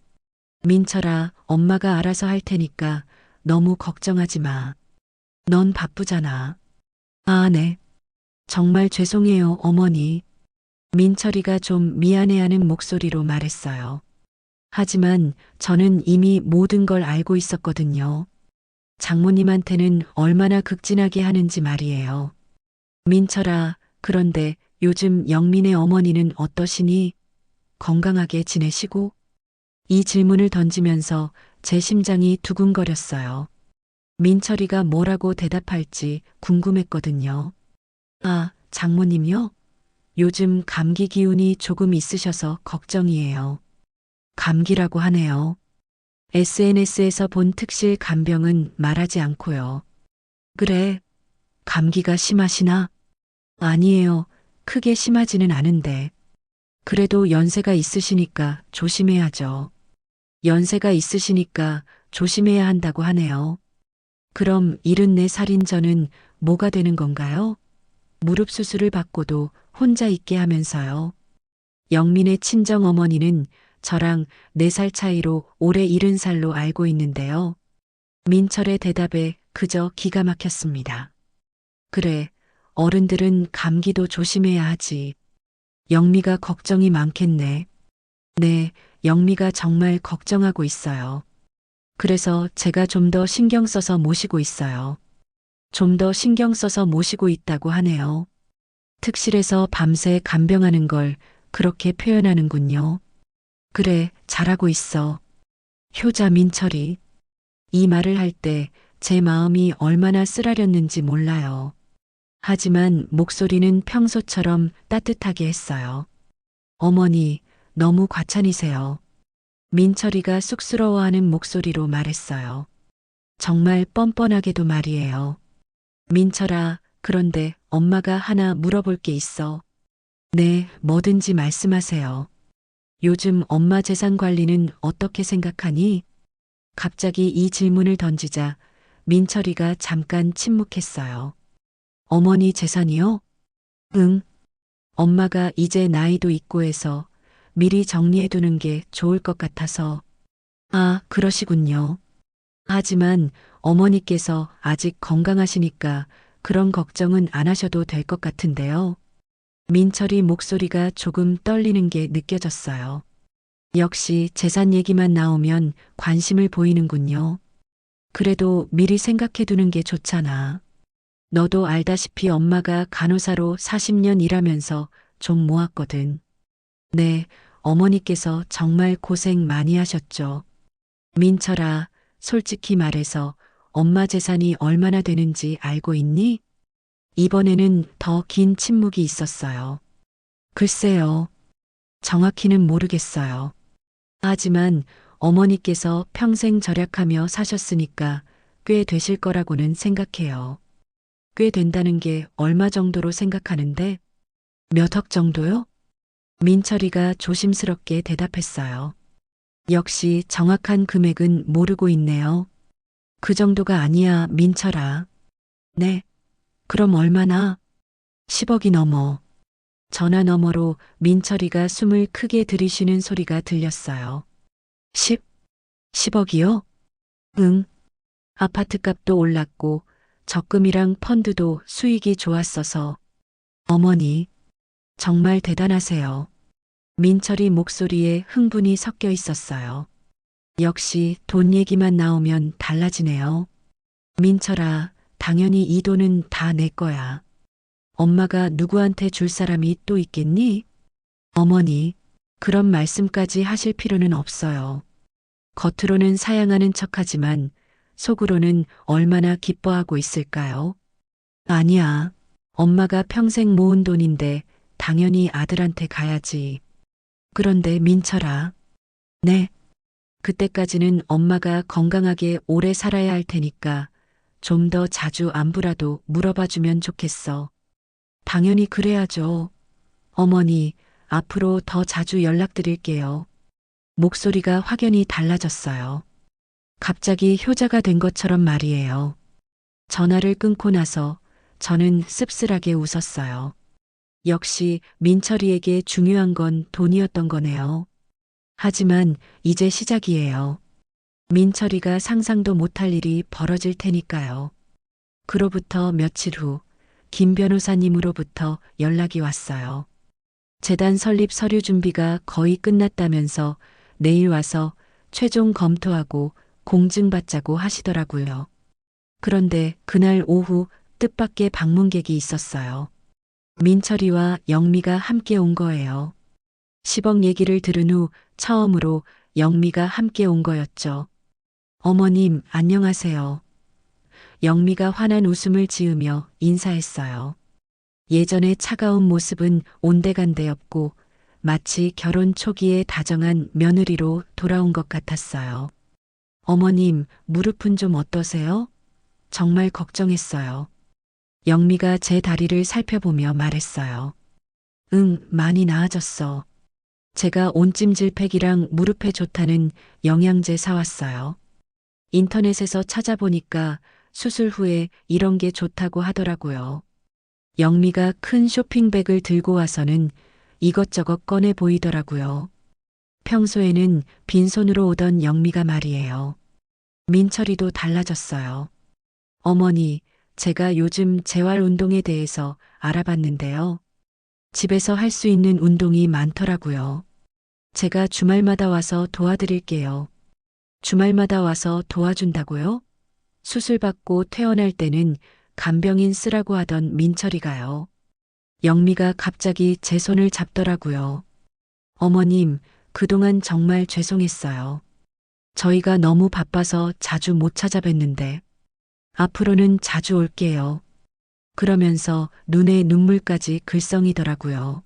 민철아, 엄마가 알아서 할 테니까 너무 걱정하지 마. 넌 바쁘잖아. 아, 네. 정말 죄송해요, 어머니. 민철이가 좀 미안해하는 목소리로 말했어요. 하지만 저는 이미 모든 걸 알고 있었거든요. 장모님한테는 얼마나 극진하게 하는지 말이에요. 민철아, 그런데 요즘 영민의 어머니는 어떠시니? 건강하게 지내시고? 이 질문을 던지면서 제 심장이 두근거렸어요. 민철이가 뭐라고 대답할지 궁금했거든요. 아, 장모님요? 요즘 감기 기운이 조금 있으셔서 걱정이에요. 감기라고 하네요. SNS에서 본 특실 간병은 말하지 않고요. 그래, 감기가 심하시나? 아니에요. 크게 심하지는 않은데. 그래도 연세가 있으시니까 조심해야죠. 연세가 있으시니까 조심해야 한다고 하네요. 그럼 74살인 저는 뭐가 되는 건가요? 무릎 수술을 받고도 혼자 있게 하면서요. 영민의 친정 어머니는 저랑 4살 차이로 올해 70살로 알고 있는데요. 민철의 대답에 그저 기가 막혔습니다. 그래, 어른들은 감기도 조심해야 하지. 영미가 걱정이 많겠네. 네, 영미가 정말 걱정하고 있어요. 그래서 제가 좀 더 신경 써서 모시고 있어요. 좀 더 신경 써서 모시고 있다고 하네요. 특실에서 밤새 간병하는 걸 그렇게 표현하는군요. 그래, 잘하고 있어. 효자 민철이. 이 말을 할 때 제 마음이 얼마나 쓰라렸는지 몰라요. 하지만 목소리는 평소처럼 따뜻하게 했어요. 어머니, 너무 과찬이세요. 민철이가 쑥스러워하는 목소리로 말했어요. 정말 뻔뻔하게도 말이에요. 민철아, 그런데 엄마가 하나 물어볼 게 있어. 네, 뭐든지 말씀하세요. 요즘 엄마 재산 관리는 어떻게 생각하니? 갑자기 이 질문을 던지자 민철이가 잠깐 침묵했어요. 어머니 재산이요? 응. 엄마가 이제 나이도 있고 해서 미리 정리해두는 게 좋을 것 같아서. 아, 그러시군요. 하지만 어머니께서 아직 건강하시니까 그런 걱정은 안 하셔도 될 것 같은데요. 민철이 목소리가 조금 떨리는 게 느껴졌어요. 역시 재산 얘기만 나오면 관심을 보이는군요. 그래도 미리 생각해두는 게 좋잖아. 너도 알다시피 엄마가 간호사로 40년 일하면서 좀 모았거든. 네, 어머니께서 정말 고생 많이 하셨죠. 민철아, 솔직히 말해서 엄마 재산이 얼마나 되는지 알고 있니? 이번에는 더 긴 침묵이 있었어요. 글쎄요. 정확히는 모르겠어요. 하지만 어머니께서 평생 절약하며 사셨으니까 꽤 되실 거라고는 생각해요. 꽤 된다는 게 얼마 정도로 생각하는데? 몇 억 정도요? 민철이가 조심스럽게 대답했어요. 역시 정확한 금액은 모르고 있네요. 그 정도가 아니야, 민철아. 네. 그럼 얼마나? 10억이 넘어. 전화 너머로 민철이가 숨을 크게 들이쉬는 소리가 들렸어요. 10억이요? 응. 아파트 값도 올랐고 적금이랑 펀드도 수익이 좋았어서. 어머니, 정말 대단하세요. 민철이 목소리에 흥분이 섞여 있었어요. 역시 돈 얘기만 나오면 달라지네요. 민철아, 당연히 이 돈은 다 내 거야. 엄마가 누구한테 줄 사람이 또 있겠니? 어머니, 그런 말씀까지 하실 필요는 없어요. 겉으로는 사양하는 척하지만 속으로는 얼마나 기뻐하고 있을까요? 아니야. 엄마가 평생 모은 돈인데 당연히 아들한테 가야지. 그런데 민철아. 네. 그때까지는 엄마가 건강하게 오래 살아야 할 테니까 좀 더 자주 안부라도 물어봐 주면 좋겠어. 당연히 그래야죠. 어머니, 앞으로 더 자주 연락드릴게요. 목소리가 확연히 달라졌어요. 갑자기 효자가 된 것처럼 말이에요. 전화를 끊고 나서 저는 씁쓸하게 웃었어요. 역시 민철이에게 중요한 건 돈이었던 거네요. 하지만 이제 시작이에요. 민철이가 상상도 못할 일이 벌어질 테니까요. 그로부터 며칠 후 김 변호사님으로부터 연락이 왔어요. 재단 설립 서류 준비가 거의 끝났다면서 내일 와서 최종 검토하고 공증받자고 하시더라고요. 그런데 그날 오후 뜻밖의 방문객이 있었어요. 민철이와 영미가 함께 온 거예요. 10억 얘기를 들은 후 처음으로 영미가 함께 온 거였죠. 어머님, 안녕하세요. 영미가 환한 웃음을 지으며 인사했어요. 예전의 차가운 모습은 온데간데 없고 마치 결혼 초기에 다정한 며느리로 돌아온 것 같았어요. 어머님, 무릎은 좀 어떠세요? 정말 걱정했어요. 영미가 제 다리를 살펴보며 말했어요. 응, 많이 나아졌어. 제가 온찜질팩이랑 무릎에 좋다는 영양제 사왔어요. 인터넷에서 찾아보니까 수술 후에 이런 게 좋다고 하더라고요. 영미가 큰 쇼핑백을 들고 와서는 이것저것 꺼내 보이더라고요. 평소에는 빈손으로 오던 영미가 말이에요. 민철이도 달라졌어요. 어머니, 제가 요즘 재활 운동에 대해서 알아봤는데요. 집에서 할 수 있는 운동이 많더라고요. 제가 주말마다 와서 도와드릴게요. 주말마다 와서 도와준다고요? 수술 받고 퇴원할 때는 간병인 쓰라고 하던 민철이가요. 영미가 갑자기 제 손을 잡더라고요. 어머님, 그동안 정말 죄송했어요. 저희가 너무 바빠서 자주 못 찾아뵀는데 앞으로는 자주 올게요. 그러면서 눈에 눈물까지 글썽이더라고요.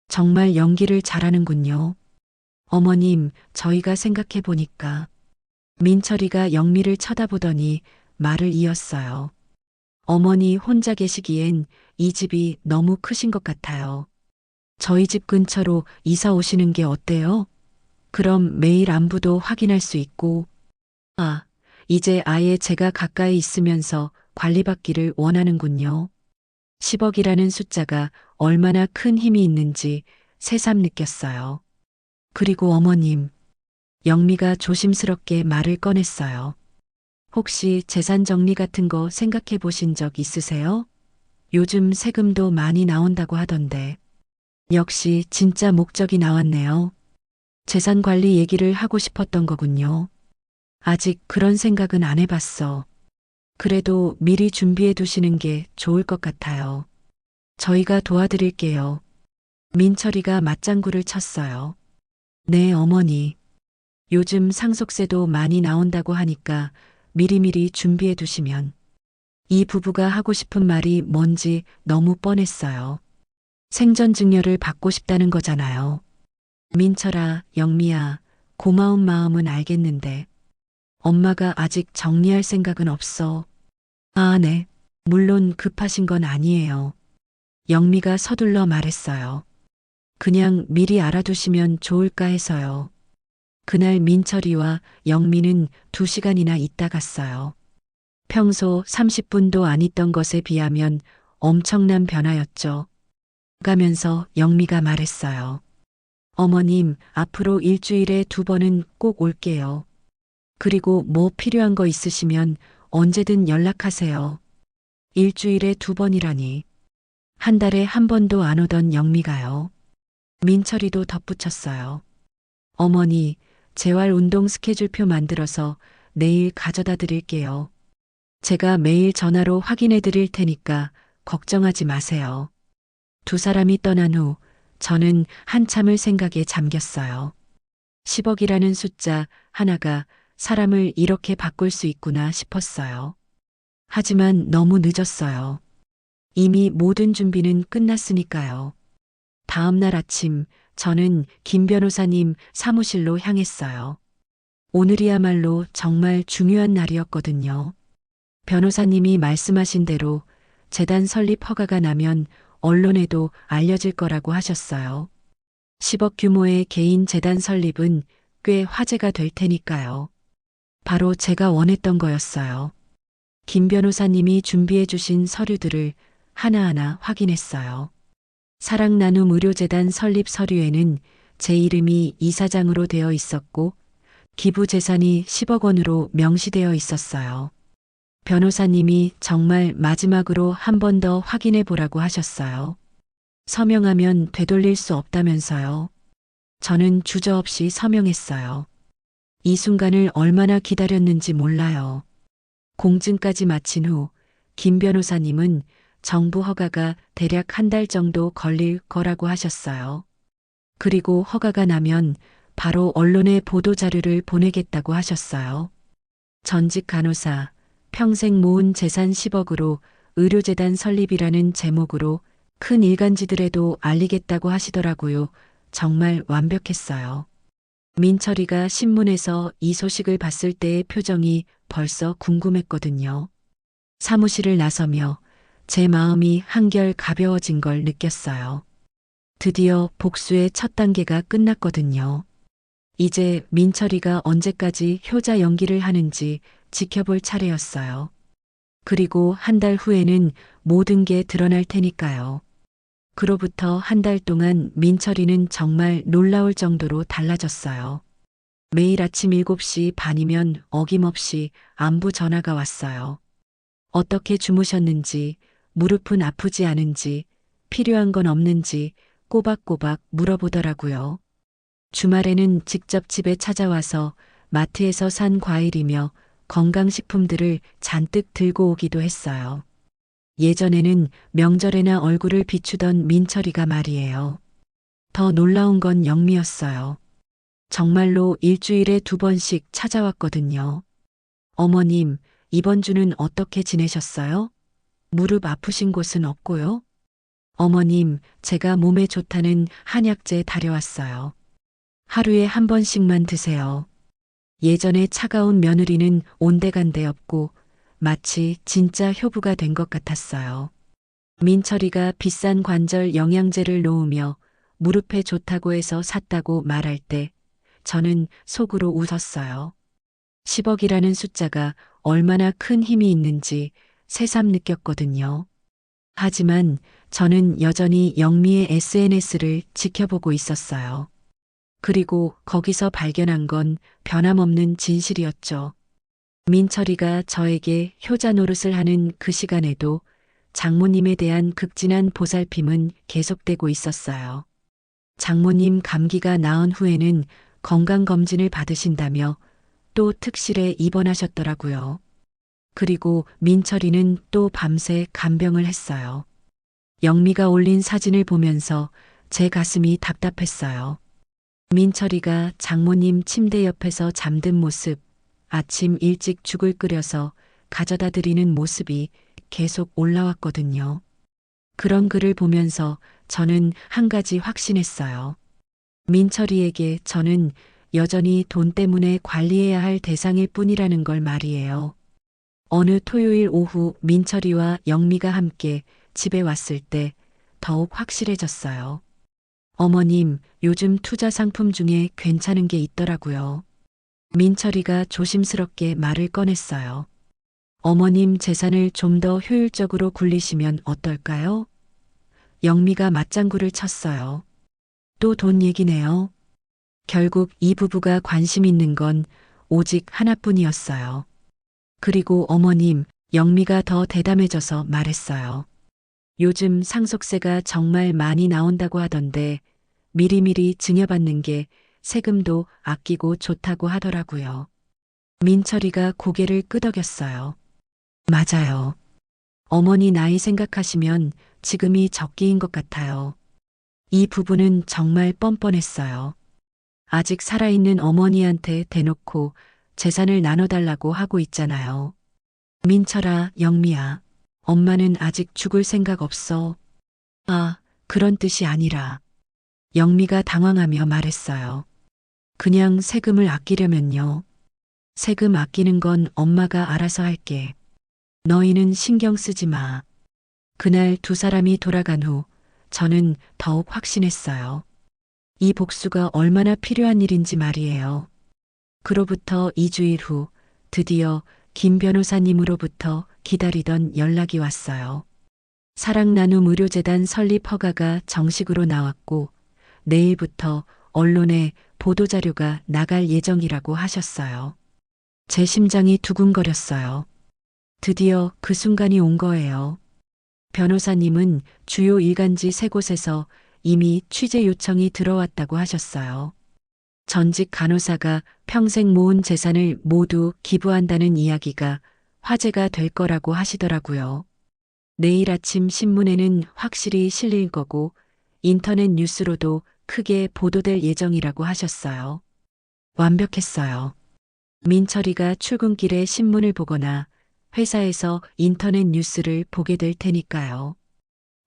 정말 연기를 잘하는군요. 어머님, 저희가 생각해 보니까 민철이가 영미를 쳐다보더니 말을 이었어요. 어머니 혼자 계시기엔 이 집이 너무 크신 것 같아요. 저희 집 근처로 이사 오시는 게 어때요? 그럼 매일 안부도 확인할 수 있고, 이제 아예 제가 가까이 있으면서 관리받기를 원하는군요. 10억이라는 숫자가 얼마나 큰 힘이 있는지 새삼 느꼈어요. 그리고 어머님, 영미가 조심스럽게 말을 꺼냈어요. 혹시 재산 정리 같은 거 생각해 보신 적 있으세요? 요즘 세금도 많이 나온다고 하던데. 역시 진짜 목적이 나왔네요. 재산 관리 얘기를 하고 싶었던 거군요. 아직 그런 생각은 안 해봤어. 그래도 미리 준비해 두시는 게 좋을 것 같아요. 저희가 도와드릴게요. 민철이가 맞장구를 쳤어요. 네, 어머니. 요즘 상속세도 많이 나온다고 하니까 미리미리 준비해 두시면. 이 부부가 하고 싶은 말이 뭔지 너무 뻔했어요. 생전 증여를 받고 싶다는 거잖아요. 민철아, 영미야, 고마운 마음은 알겠는데 엄마가 아직 정리할 생각은 없어. 네. 물론 급하신 건 아니에요. 영미가 서둘러 말했어요. 그냥 미리 알아두시면 좋을까 해서요. 그날 민철이와 영미는 2시간이나 있다 갔어요. 평소 30분도 안 있던 것에 비하면 엄청난 변화였죠. 가면서 영미가 말했어요. 어머님, 앞으로 일주일에 2번은 꼭 올게요. 그리고 뭐 필요한 거 있으시면 언제든 연락하세요. 일주일에 2번이라니. 한 달에 한 번도 안 오던 영미가요. 민철이도 덧붙였어요. 어머니, 재활 운동 스케줄표 만들어서 내일 가져다 드릴게요. 제가 매일 전화로 확인해 드릴 테니까 걱정하지 마세요. 두 사람이 떠난 후 저는 한참을 생각에 잠겼어요. 10억이라는 숫자 하나가 사람을 이렇게 바꿀 수 있구나 싶었어요. 하지만 너무 늦었어요. 이미 모든 준비는 끝났으니까요. 다음 날 아침 저는 김 변호사님 사무실로 향했어요. 오늘이야말로 정말 중요한 날이었거든요. 변호사님이 말씀하신 대로 재단 설립 허가가 나면 언론에도 알려질 거라고 하셨어요. 10억 규모의 개인 재단 설립은 꽤 화제가 될 테니까요. 바로 제가 원했던 거였어요. 김 변호사님이 준비해 주신 서류들을 하나하나 확인했어요. 사랑나눔 의료재단 설립 서류에는 제 이름이 이사장으로 되어 있었고 기부 재산이 10억 원으로 명시되어 있었어요. 변호사님이 정말 마지막으로 한 번 더 확인해 보라고 하셨어요. 서명하면 되돌릴 수 없다면서요. 저는 주저없이 서명했어요. 이 순간을 얼마나 기다렸는지 몰라요. 공증까지 마친 후 김 변호사님은 정부 허가가 대략 한 달 정도 걸릴 거라고 하셨어요. 그리고 허가가 나면 바로 언론에 보도자료를 보내겠다고 하셨어요. 전직 간호사, 평생 모은 재산 10억으로 의료재단 설립이라는 제목으로 큰 일간지들에도 알리겠다고 하시더라고요. 정말 완벽했어요. 민철이가 신문에서 이 소식을 봤을 때의 표정이 벌써 궁금했거든요. 사무실을 나서며 제 마음이 한결 가벼워진 걸 느꼈어요. 드디어 복수의 첫 단계가 끝났거든요. 이제 민철이가 언제까지 효자 연기를 하는지 지켜볼 차례였어요. 그리고 한 달 후에는 모든 게 드러날 테니까요. 그로부터 한 달 동안 민철이는 정말 놀라울 정도로 달라졌어요. 매일 아침 7시 반이면 어김없이 안부 전화가 왔어요. 어떻게 주무셨는지, 무릎은 아프지 않은지, 필요한 건 없는지 꼬박꼬박 물어보더라고요. 주말에는 직접 집에 찾아와서 마트에서 산 과일이며 건강식품들을 잔뜩 들고 오기도 했어요. 예전에는 명절에나 얼굴을 비추던 민철이가 말이에요. 더 놀라운 건 영미였어요. 정말로 일주일에 2번씩 찾아왔거든요. 어머님, 이번 주는 어떻게 지내셨어요? 무릎 아프신 곳은 없고요? 어머님, 제가 몸에 좋다는 한약재 다려왔어요. 하루에 한 번씩만 드세요. 예전에 차가운 며느리는 온데간데 없고 마치 진짜 효부가 된 것 같았어요. 민철이가 비싼 관절 영양제를 놓으며 무릎에 좋다고 해서 샀다고 말할 때 저는 속으로 웃었어요. 10억이라는 숫자가 얼마나 큰 힘이 있는지 새삼 느꼈거든요. 하지만 저는 여전히 영미의 SNS를 지켜보고 있었어요. 그리고 거기서 발견한 건 변함없는 진실이었죠. 민철이가 저에게 효자 노릇을 하는 그 시간에도 장모님에 대한 극진한 보살핌은 계속되고 있었어요. 장모님 감기가 나은 후에는 건강검진을 받으신다며 또 특실에 입원하셨더라고요. 그리고 민철이는 또 밤새 간병을 했어요. 영미가 올린 사진을 보면서 제 가슴이 답답했어요. 민철이가 장모님 침대 옆에서 잠든 모습, 아침 일찍 죽을 끓여서 가져다 드리는 모습이 계속 올라왔거든요. 그런 글을 보면서 저는 한 가지 확신했어요. 민철이에게 저는 여전히 돈 때문에 관리해야 할 대상일 뿐이라는 걸 말이에요. 어느 토요일 오후 민철이와 영미가 함께 집에 왔을 때 더욱 확실해졌어요. 어머님, 요즘 투자 상품 중에 괜찮은 게 있더라고요. 민철이가 조심스럽게 말을 꺼냈어요. 어머님 재산을 좀 더 효율적으로 굴리시면 어떨까요? 영미가 맞장구를 쳤어요. 또 돈 얘기네요. 결국 이 부부가 관심 있는 건 오직 하나뿐이었어요. 그리고 어머님, 영미가 더 대담해져서 말했어요. 요즘 상속세가 정말 많이 나온다고 하던데 미리미리 증여받는 게 세금도 아끼고 좋다고 하더라고요. 민철이가 고개를 끄덕였어요. 맞아요. 어머니 나이 생각하시면 지금이 적기인 것 같아요. 이 부부는 정말 뻔뻔했어요. 아직 살아있는 어머니한테 대놓고 재산을 나눠달라고 하고 있잖아요. 민철아, 영미야, 엄마는 아직 죽을 생각 없어. 아, 그런 뜻이 아니라. 영미가 당황하며 말했어요. 그냥 세금을 아끼려면요. 세금 아끼는 건 엄마가 알아서 할게. 너희는 신경 쓰지 마. 그날 두 사람이 돌아간 후 저는 더욱 확신했어요. 이 복수가 얼마나 필요한 일인지 말이에요. 그로부터 2주일 후 드디어 김 변호사님으로부터 기다리던 연락이 왔어요. 사랑나눔 의료재단 설립 허가가 정식으로 나왔고 내일부터 언론에 보도자료가 나갈 예정이라고 하셨어요. 제 심장이 두근거렸어요. 드디어 그 순간이 온 거예요. 변호사님은 주요 일간지 3곳에서 이미 취재 요청이 들어왔다고 하셨어요. 전직 간호사가 평생 모은 재산을 모두 기부한다는 이야기가 화제가 될 거라고 하시더라고요. 내일 아침 신문에는 확실히 실릴 거고 인터넷 뉴스로도 크게 보도될 예정이라고 하셨어요. 완벽했어요. 민철이가 출근길에 신문을 보거나 회사에서 인터넷 뉴스를 보게 될 테니까요.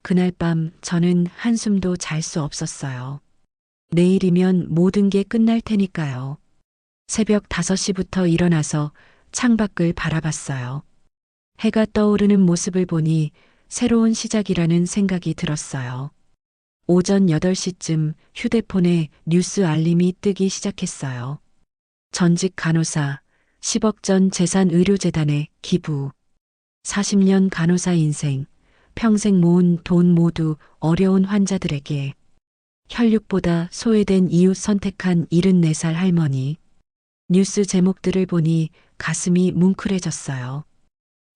그날 밤 저는 한숨도 잘 수 없었어요. 내일이면 모든 게 끝날 테니까요. 새벽 5시부터 일어나서 창밖을 바라봤어요. 해가 떠오르는 모습을 보니 새로운 시작이라는 생각이 들었어요. 오전 8시쯤 휴대폰에 뉴스 알림이 뜨기 시작했어요. 전직 간호사 10억 전 재산의료재단에 기부. 40년 간호사 인생, 평생 모은 돈 모두 어려운 환자들에게. 혈육보다 소외된 이웃 선택한 74살 할머니. 뉴스 제목들을 보니 가슴이 뭉클해졌어요.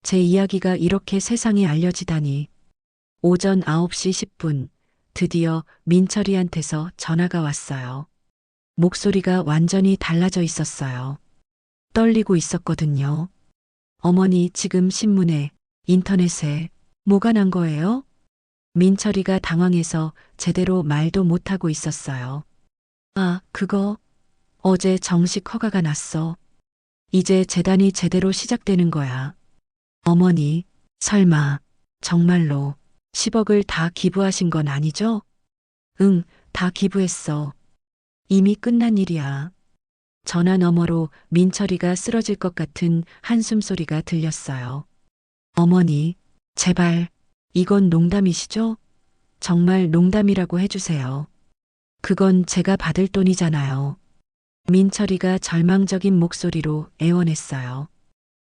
제 이야기가 이렇게 세상에 알려지다니. 오전 9시 10분, 드디어 민철이한테서 전화가 왔어요. 목소리가 완전히 달라져 있었어요. 떨리고 있었거든요. 어머니, 지금 신문에, 인터넷에 뭐가 난 거예요? 민철이가 당황해서 제대로 말도 못하고 있었어요. 아, 그거 어제 정식 허가가 났어. 이제 재단이 제대로 시작되는 거야. 어머니, 설마 정말로 10억을 다 기부하신 건 아니죠? 응, 다 기부했어. 이미 끝난 일이야. 전화 너머로 민철이가 쓰러질 것 같은 한숨 소리가 들렸어요. 어머니, 제발, 이건 농담이시죠? 정말 농담이라고 해주세요. 그건 제가 받을 돈이잖아요. 민철이가 절망적인 목소리로 애원했어요.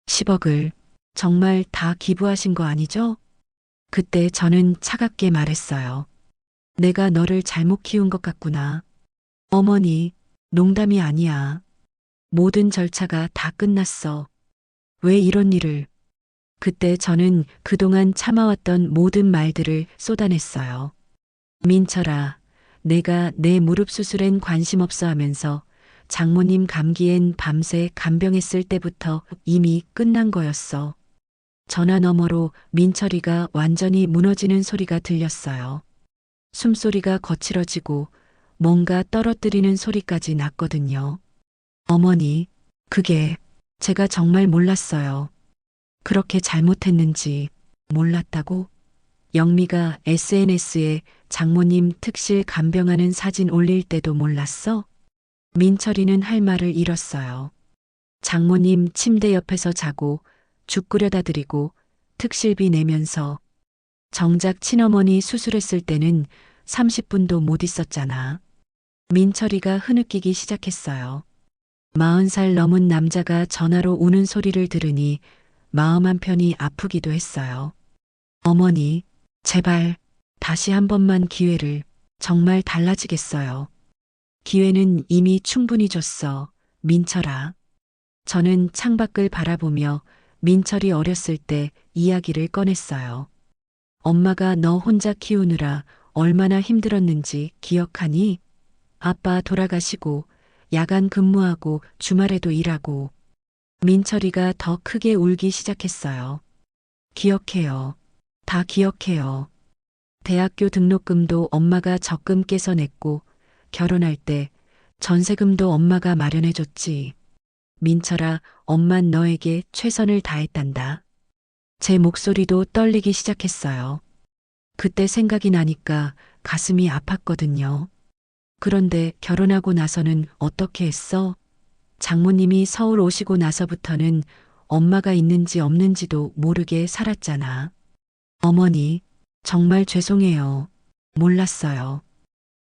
10억을 정말 다 기부하신 거 아니죠? 그때 저는 차갑게 말했어요. 내가 너를 잘못 키운 것 같구나. 어머니, 농담이 아니야. 모든 절차가 다 끝났어. 왜 이런 일을? 그때 저는 그동안 참아왔던 모든 말들을 쏟아냈어요. 민철아, 내가 내 무릎 수술엔 관심 없어 하면서 장모님 감기엔 밤새 간병했을 때부터 이미 끝난 거였어. 전화 너머로 민철이가 완전히 무너지는 소리가 들렸어요. 숨소리가 거칠어지고 뭔가 떨어뜨리는 소리까지 났거든요. 어머니, 그게 제가 정말 몰랐어요. 그렇게 잘못했는지 몰랐다고? 영미가 SNS에 장모님 특실 간병하는 사진 올릴 때도 몰랐어? 민철이는 할 말을 잃었어요. 장모님 침대 옆에서 자고 죽 끓여다 드리고 특실비 내면서 정작 친어머니 수술했을 때는 30분도 못 있었잖아. 민철이가 흐느끼기 시작했어요. 40살 넘은 남자가 전화로 우는 소리를 들으니 마음 한편이 아프기도 했어요. 어머니, 제발 다시 한 번만 기회를. 정말 달라지겠어요. 기회는 이미 충분히 줬어, 민철아. 저는 창밖을 바라보며 민철이 어렸을 때 이야기를 꺼냈어요. 엄마가 너 혼자 키우느라 얼마나 힘들었는지 기억하니? 아빠 돌아가시고 야간 근무하고 주말에도 일하고. 민철이가 더 크게 울기 시작했어요. 기억해요. 다 기억해요. 대학교 등록금도 엄마가 적금 깨서 냈고 결혼할 때 전세금도 엄마가 마련해줬지. 민철아, 엄만 너에게 최선을 다했단다. 제 목소리도 떨리기 시작했어요. 그때 생각이 나니까 가슴이 아팠거든요. 그런데 결혼하고 나서는 어떻게 했어? 장모님이 서울 오시고 나서부터는 엄마가 있는지 없는지도 모르게 살았잖아. 어머니, 정말 죄송해요. 몰랐어요.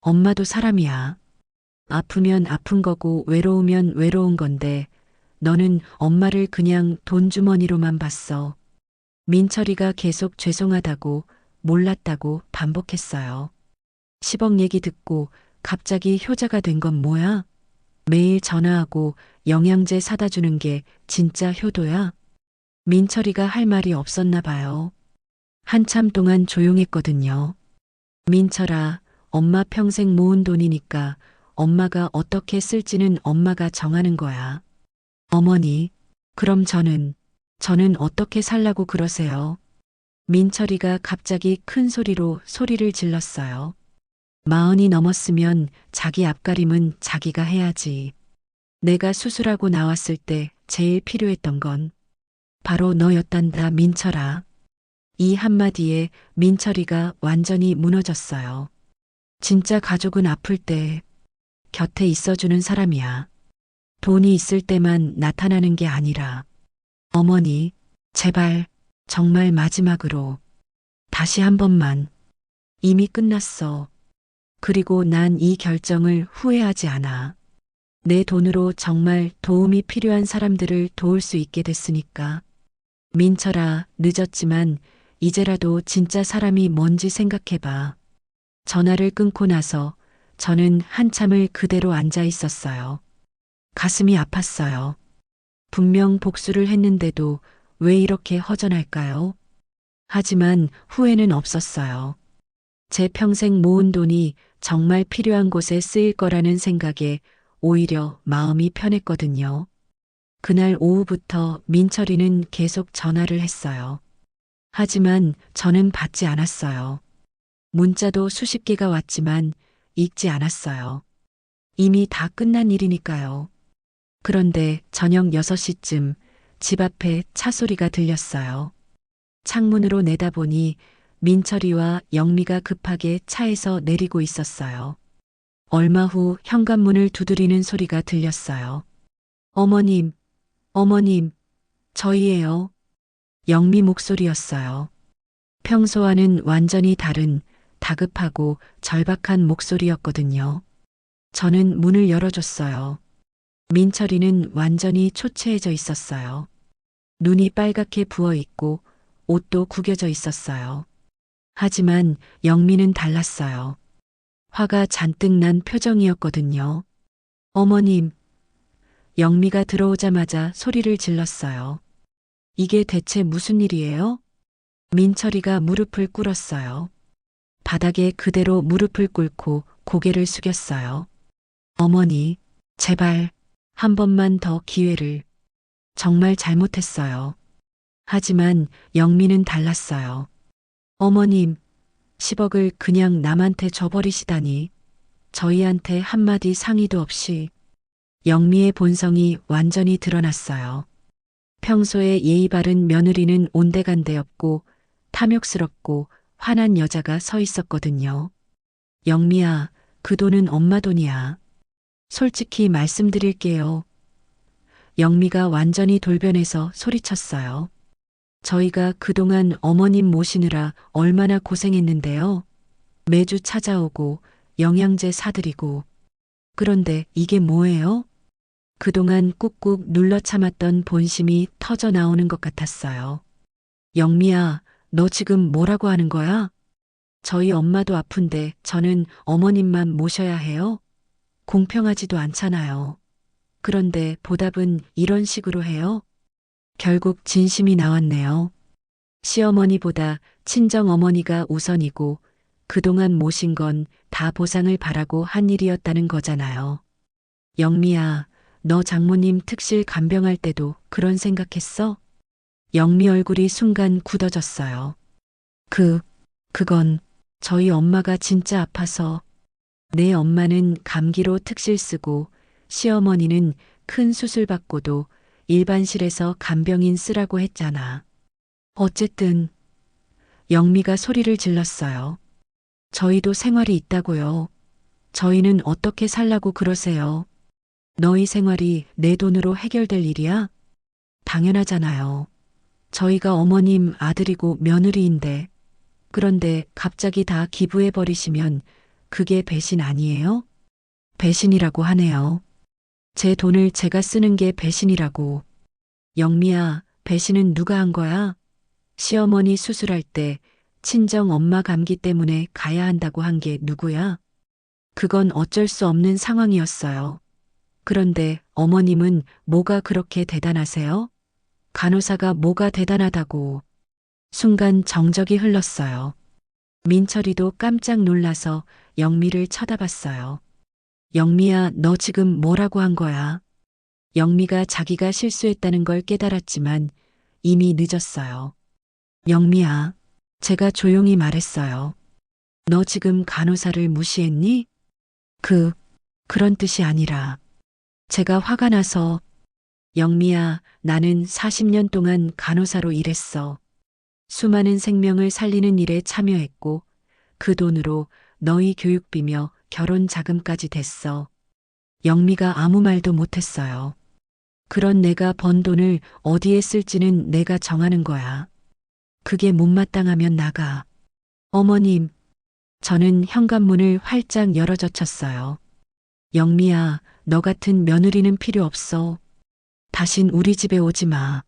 엄마도 사람이야. 아프면 아픈 거고 외로우면 외로운 건데 너는 엄마를 그냥 돈주머니로만 봤어. 민철이가 계속 죄송하다고 몰랐다고 반복했어요. 10억 얘기 듣고 갑자기 효자가 된 건 뭐야? 매일 전화하고 영양제 사다 주는 게 진짜 효도야? 민철이가 할 말이 없었나 봐요. 한참 동안 조용했거든요. 민철아, 엄마 평생 모은 돈이니까 엄마가 어떻게 쓸지는 엄마가 정하는 거야. 어머니, 그럼 저는 어떻게 살라고 그러세요? 민철이가 갑자기 큰 소리로 소리를 질렀어요. 40이 넘었으면 자기 앞가림은 자기가 해야지. 내가 수술하고 나왔을 때 제일 필요했던 건 바로 너였단다, 민철아. 이 한마디에 민철이가 완전히 무너졌어요. 진짜 가족은 아플 때 곁에 있어주는 사람이야. 돈이 있을 때만 나타나는 게 아니라. 어머니, 제발, 정말 마지막으로. 다시 한 번만. 이미 끝났어. 그리고 난 이 결정을 후회하지 않아. 내 돈으로 정말 도움이 필요한 사람들을 도울 수 있게 됐으니까. 민철아, 늦었지만 이제라도 진짜 사람이 뭔지 생각해봐. 전화를 끊고 나서 저는 한참을 그대로 앉아 있었어요. 가슴이 아팠어요. 분명 복수를 했는데도 왜 이렇게 허전할까요? 하지만 후회는 없었어요. 제 평생 모은 돈이 정말 필요한 곳에 쓰일 거라는 생각에 오히려 마음이 편했거든요. 그날 오후부터 민철이는 계속 전화를 했어요. 하지만 저는 받지 않았어요. 문자도 수십 개가 왔지만 읽지 않았어요. 이미 다 끝난 일이니까요. 그런데 저녁 6시쯤 집 앞에 차 소리가 들렸어요. 창문으로 내다보니 민철이와 영미가 급하게 차에서 내리고 있었어요. 얼마 후 현관문을 두드리는 소리가 들렸어요. 어머님, 어머님, 저희예요. 영미 목소리였어요. 평소와는 완전히 다른 다급하고 절박한 목소리였거든요. 저는 문을 열어줬어요. 민철이는 완전히 초췌해져 있었어요. 눈이 빨갛게 부어 있고 옷도 구겨져 있었어요. 하지만 영미는 달랐어요. 화가 잔뜩 난 표정이었거든요. 어머님, 영미가 들어오자마자 소리를 질렀어요. 이게 대체 무슨 일이에요? 민철이가 무릎을 꿇었어요. 바닥에 그대로 무릎을 꿇고 고개를 숙였어요. 어머니, 제발 한 번만 더 기회를. 정말 잘못했어요. 하지만 영미는 달랐어요. 어머님, 10억을 그냥 남한테 줘버리시다니. 저희한테 한마디 상의도 없이. 영미의 본성이 완전히 드러났어요. 평소에 예의 바른 며느리는 온데간데없고 탐욕스럽고 화난 여자가 서 있었거든요. 영미야, 그 돈은 엄마 돈이야. 솔직히 말씀드릴게요. 영미가 완전히 돌변해서 소리쳤어요. 저희가 그동안 어머님 모시느라 얼마나 고생했는데요. 매주 찾아오고 영양제 사드리고. 그런데 이게 뭐예요? 그동안 꾹꾹 눌러 참았던 본심이 터져 나오는 것 같았어요. 영미야, 너 지금 뭐라고 하는 거야? 저희 엄마도 아픈데 저는 어머님만 모셔야 해요? 공평하지도 않잖아요. 그런데 보답은 이런 식으로 해요? 결국 진심이 나왔네요. 시어머니보다 친정어머니가 우선이고 그동안 모신 건 다 보상을 바라고 한 일이었다는 거잖아요. 영미야, 너 장모님 특실 간병할 때도 그런 생각했어? 영미 얼굴이 순간 굳어졌어요. 그건 저희 엄마가 진짜 아파서. 내 엄마는 감기로 특실 쓰고 시어머니는 큰 수술 받고도 일반실에서 간병인 쓰라고 했잖아. 어쨌든 영미가 소리를 질렀어요. 저희도 생활이 있다고요. 저희는 어떻게 살라고 그러세요? 너희 생활이 내 돈으로 해결될 일이야? 당연하잖아요. 저희가 어머님 아들이고 며느리인데. 그런데 갑자기 다 기부해버리시면 그게 배신 아니에요? 배신이라고 하네요. 제 돈을 제가 쓰는 게 배신이라고. 영미야, 배신은 누가 한 거야? 시어머니 수술할 때 친정 엄마 감기 때문에 가야 한다고 한 게 누구야? 그건 어쩔 수 없는 상황이었어요. 그런데 어머님은 뭐가 그렇게 대단하세요? 간호사가 뭐가 대단하다고. 순간 정적이 흘렀어요. 민철이도 깜짝 놀라서 영미를 쳐다봤어요. 영미야, 너 지금 뭐라고 한 거야? 영미가 자기가 실수했다는 걸 깨달았지만 이미 늦었어요. 영미야, 제가 조용히 말했어요. 너 지금 간호사를 무시했니? 그런 뜻이 아니라. 제가 화가 나서. 영미야, 나는 40년 동안 간호사로 일했어. 수많은 생명을 살리는 일에 참여했고 그 돈으로 너희 교육비며 결혼 자금까지 됐어. 영미가 아무 말도 못했어요. 그런 내가 번 돈을 어디에 쓸지는 내가 정하는 거야. 그게 못마땅하면 나가. 어머님, 저는 현관문을 활짝 열어젖혔어요. 영미야, 너 같은 며느리는 필요 없어. 다신 우리 집에 오지 마.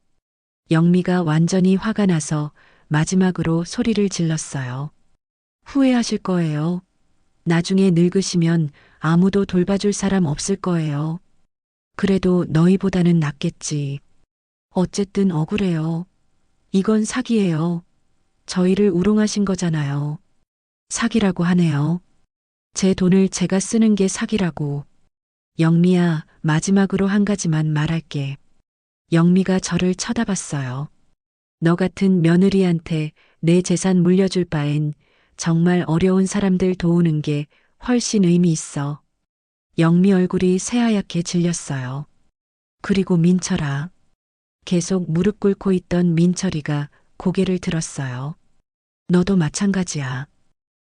영미가 완전히 화가 나서 마지막으로 소리를 질렀어요. 후회하실 거예요. 나중에 늙으시면 아무도 돌봐줄 사람 없을 거예요. 그래도 너희보다는 낫겠지. 어쨌든 억울해요. 이건 사기예요. 저희를 우롱하신 거잖아요. 사기라고 하네요. 제 돈을 제가 쓰는 게 사기라고. 영미야, 마지막으로 한 가지만 말할게. 영미가 저를 쳐다봤어요. 너 같은 며느리한테 내 재산 물려줄 바엔 정말 어려운 사람들 도우는 게 훨씬 의미 있어. 영미 얼굴이 새하얗게 질렸어요. 그리고 민철아. 계속 무릎 꿇고 있던 민철이가 고개를 들었어요. 너도 마찬가지야.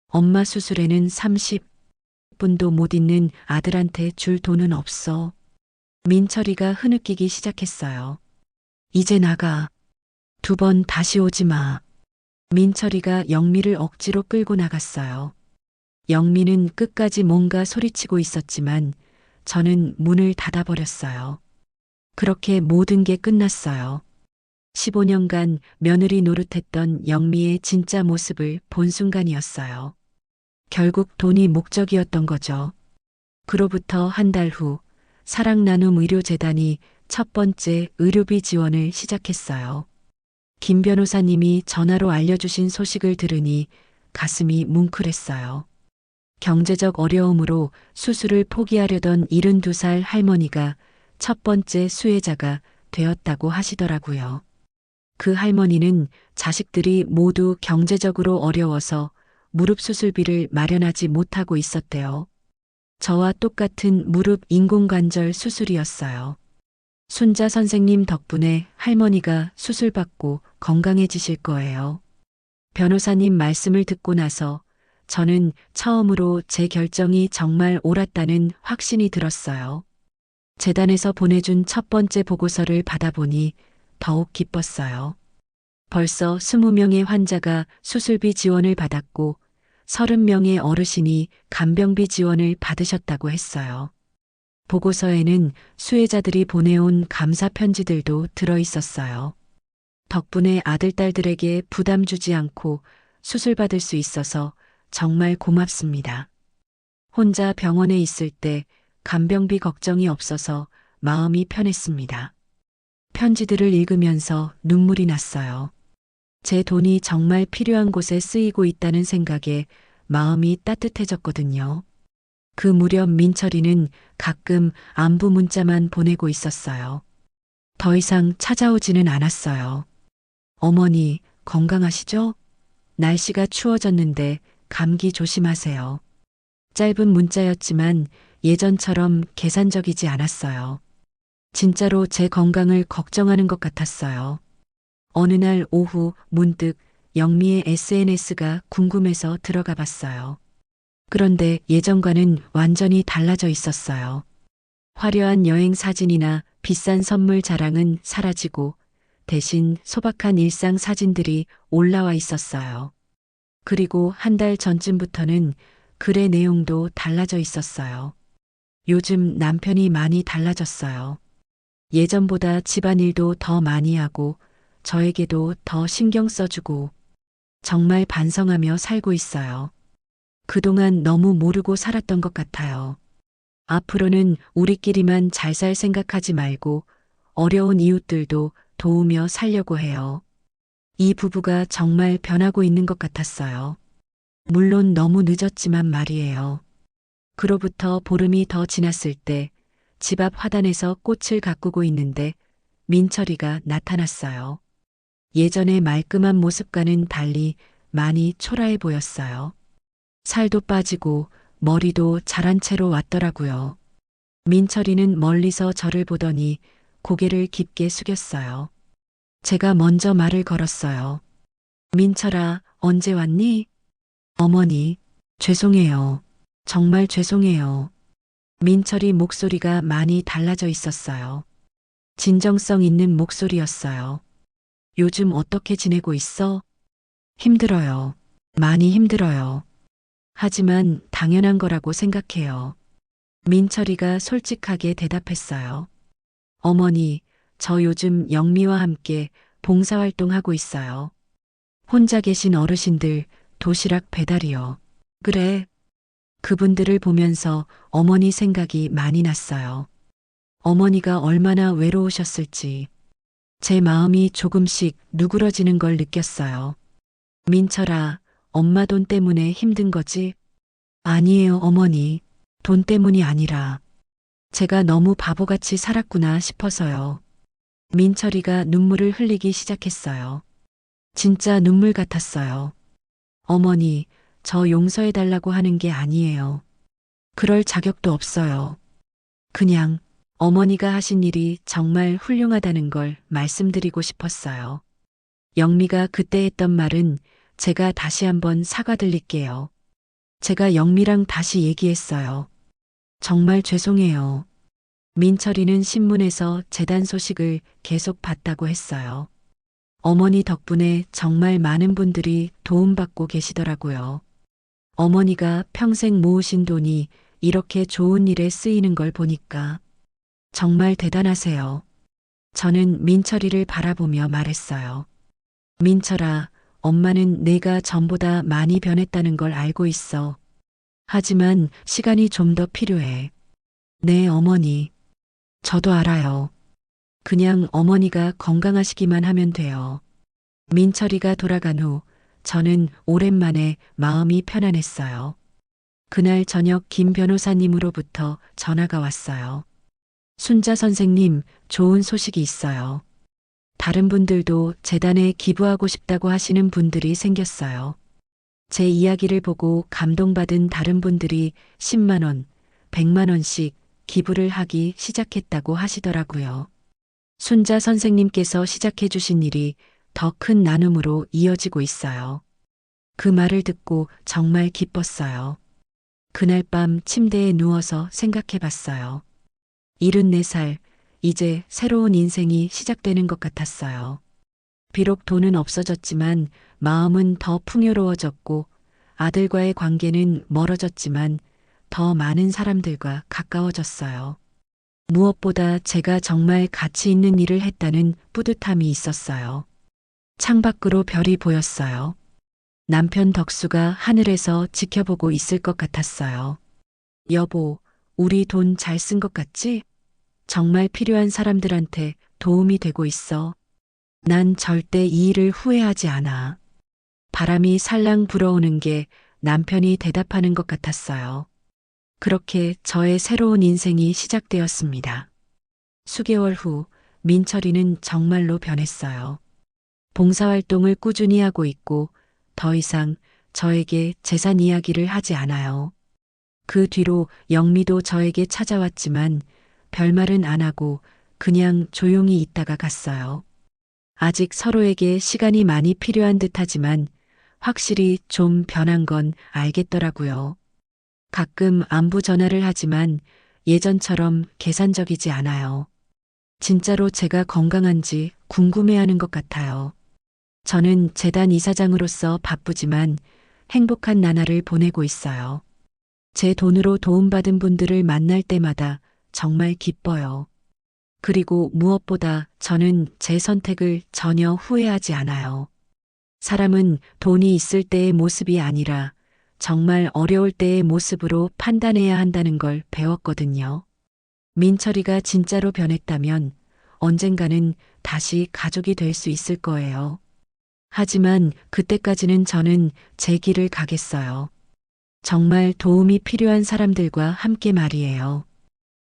엄마 수술에는 30분도 못 있는 아들한테 줄 돈은 없어. 민철이가 흐느끼기 시작했어요. 이제 나가. 2번 다시 오지 마. 민철이가 영미를 억지로 끌고 나갔어요. 영미는 끝까지 뭔가 소리치고 있었지만 저는 문을 닫아버렸어요. 그렇게 모든 게 끝났어요. 15년간 며느리 노릇했던 영미의 진짜 모습을 본 순간이었어요. 결국 돈이 목적이었던 거죠. 그로부터 한 달 후 사랑나눔의료재단이 첫 번째 의료비 지원을 시작했어요. 김 변호사님이 전화로 알려주신 소식을 들으니 가슴이 뭉클했어요. 경제적 어려움으로 수술을 포기하려던 72살 할머니가 첫 번째 수혜자가 되었다고 하시더라고요. 그 할머니는 자식들이 모두 경제적으로 어려워서 무릎 수술비를 마련하지 못하고 있었대요. 저와 똑같은 무릎 인공관절 수술이었어요. 순자 선생님 덕분에 할머니가 수술받고 건강해지실 거예요. 변호사님 말씀을 듣고 나서 저는 처음으로 제 결정이 정말 옳았다는 확신이 들었어요. 재단에서 보내준 첫 번째 보고서를 받아보니 더욱 기뻤어요. 벌써 20명의 환자가 수술비 지원을 받았고 30명의 어르신이 간병비 지원을 받으셨다고 했어요. 보고서에는 수혜자들이 보내온 감사 편지들도 들어 있었어요. 덕분에 아들, 딸들에게 부담 주지 않고 수술받을 수 있어서 정말 고맙습니다. 혼자 병원에 있을 때 간병비 걱정이 없어서 마음이 편했습니다. 편지들을 읽으면서 눈물이 났어요. 제 돈이 정말 필요한 곳에 쓰이고 있다는 생각에 마음이 따뜻해졌거든요. 그 무렵 민철이는 가끔 안부 문자만 보내고 있었어요. 더 이상 찾아오지는 않았어요. 어머니, 건강하시죠? 날씨가 추워졌는데 감기 조심하세요. 짧은 문자였지만 예전처럼 계산적이지 않았어요. 진짜로 제 건강을 걱정하는 것 같았어요. 어느 날 오후 문득 영미의 SNS가 궁금해서 들어가 봤어요. 그런데 예전과는 완전히 달라져 있었어요. 화려한 여행 사진이나 비싼 선물 자랑은 사라지고 대신 소박한 일상 사진들이 올라와 있었어요. 그리고 한 달 전쯤부터는 글의 내용도 달라져 있었어요. 요즘 남편이 많이 달라졌어요. 예전보다 집안일도 더 많이 하고 저에게도 더 신경 써주고 정말 반성하며 살고 있어요. 그동안 너무 모르고 살았던 것 같아요. 앞으로는 우리끼리만 잘 살 생각하지 말고 어려운 이웃들도 도우며 살려고 해요. 이 부부가 정말 변하고 있는 것 같았어요. 물론 너무 늦었지만 말이에요. 그로부터 보름이 더 지났을 때 집 앞 화단에서 꽃을 가꾸고 있는데 민철이가 나타났어요. 예전의 말끔한 모습과는 달리 많이 초라해 보였어요. 살도 빠지고 머리도 자란 채로 왔더라고요. 민철이는 멀리서 저를 보더니 고개를 깊게 숙였어요. 제가 먼저 말을 걸었어요. 민철아, 언제 왔니? 어머니, 죄송해요. 정말 죄송해요. 민철이 목소리가 많이 달라져 있었어요. 진정성 있는 목소리였어요. 요즘 어떻게 지내고 있어? 힘들어요. 많이 힘들어요. 하지만 당연한 거라고 생각해요. 민철이가 솔직하게 대답했어요. 어머니, 저 요즘 영미와 함께 봉사활동하고 있어요. 혼자 계신 어르신들 도시락 배달이요. 그래. 그분들을 보면서 어머니 생각이 많이 났어요. 어머니가 얼마나 외로우셨을지 제 마음이 조금씩 누그러지는 걸 느꼈어요. 민철아, 엄마 돈 때문에 힘든 거지? 아니에요, 어머니. 돈 때문이 아니라 제가 너무 바보같이 살았구나 싶어서요. 민철이가 눈물을 흘리기 시작했어요. 진짜 눈물 같았어요. 어머니, 저 용서해달라고 하는 게 아니에요. 그럴 자격도 없어요. 그냥 어머니가 하신 일이 정말 훌륭하다는 걸 말씀드리고 싶었어요. 영미가 그때 했던 말은 제가 다시 한번 사과드릴게요. 제가 영미랑 다시 얘기했어요. 정말 죄송해요. 민철이는 신문에서 재단 소식을 계속 봤다고 했어요. 어머니 덕분에 정말 많은 분들이 도움받고 계시더라고요. 어머니가 평생 모으신 돈이 이렇게 좋은 일에 쓰이는 걸 보니까 정말 대단하세요. 저는 민철이를 바라보며 말했어요. 민철아, 엄마는 내가 전보다 많이 변했다는 걸 알고 있어. 하지만 시간이 좀 더 필요해. 네, 어머니. 저도 알아요. 그냥 어머니가 건강하시기만 하면 돼요. 민철이가 돌아간 후 저는 오랜만에 마음이 편안했어요. 그날 저녁 김 변호사님으로부터 전화가 왔어요. 순자 선생님, 좋은 소식이 있어요. 다른 분들도 재단에 기부하고 싶다고 하시는 분들이 생겼어요. 제 이야기를 보고 감동받은 다른 분들이 10만 원, 100만 원씩 기부를 하기 시작했다고 하시더라고요. 순자 선생님께서 시작해 주신 일이 더 큰 나눔으로 이어지고 있어요. 그 말을 듣고 정말 기뻤어요. 그날 밤 침대에 누워서 생각해 봤어요. 74살, 이제 새로운 인생이 시작되는 것 같았어요. 비록 돈은 없어졌지만 마음은 더 풍요로워졌고 아들과의 관계는 멀어졌지만 더 많은 사람들과 가까워졌어요. 무엇보다 제가 정말 가치 있는 일을 했다는 뿌듯함이 있었어요. 창밖으로 별이 보였어요. 남편 덕수가 하늘에서 지켜보고 있을 것 같았어요. 여보, 우리 돈 잘 쓴 것 같지? 정말 필요한 사람들한테 도움이 되고 있어. 난 절대 이 일을 후회하지 않아. 바람이 살랑 불어오는 게 남편이 대답하는 것 같았어요. 그렇게 저의 새로운 인생이 시작되었습니다. 수개월 후 민철이는 정말로 변했어요. 봉사활동을 꾸준히 하고 있고 더 이상 저에게 재산 이야기를 하지 않아요. 그 뒤로 영미도 저에게 찾아왔지만 별말은 안 하고 그냥 조용히 있다가 갔어요. 아직 서로에게 시간이 많이 필요한 듯하지만 확실히 좀 변한 건 알겠더라고요. 가끔 안부 전화를 하지만 예전처럼 계산적이지 않아요. 진짜로 제가 건강한지 궁금해하는 것 같아요. 저는 재단 이사장으로서 바쁘지만 행복한 나날을 보내고 있어요. 제 돈으로 도움받은 분들을 만날 때마다 정말 기뻐요. 그리고 무엇보다 저는 제 선택을 전혀 후회하지 않아요. 사람은 돈이 있을 때의 모습이 아니라 정말 어려울 때의 모습으로 판단해야 한다는 걸 배웠거든요. 민철이가 진짜로 변했다면 언젠가는 다시 가족이 될 수 있을 거예요. 하지만 그때까지는 저는 제 길을 가겠어요. 정말 도움이 필요한 사람들과 함께 말이에요.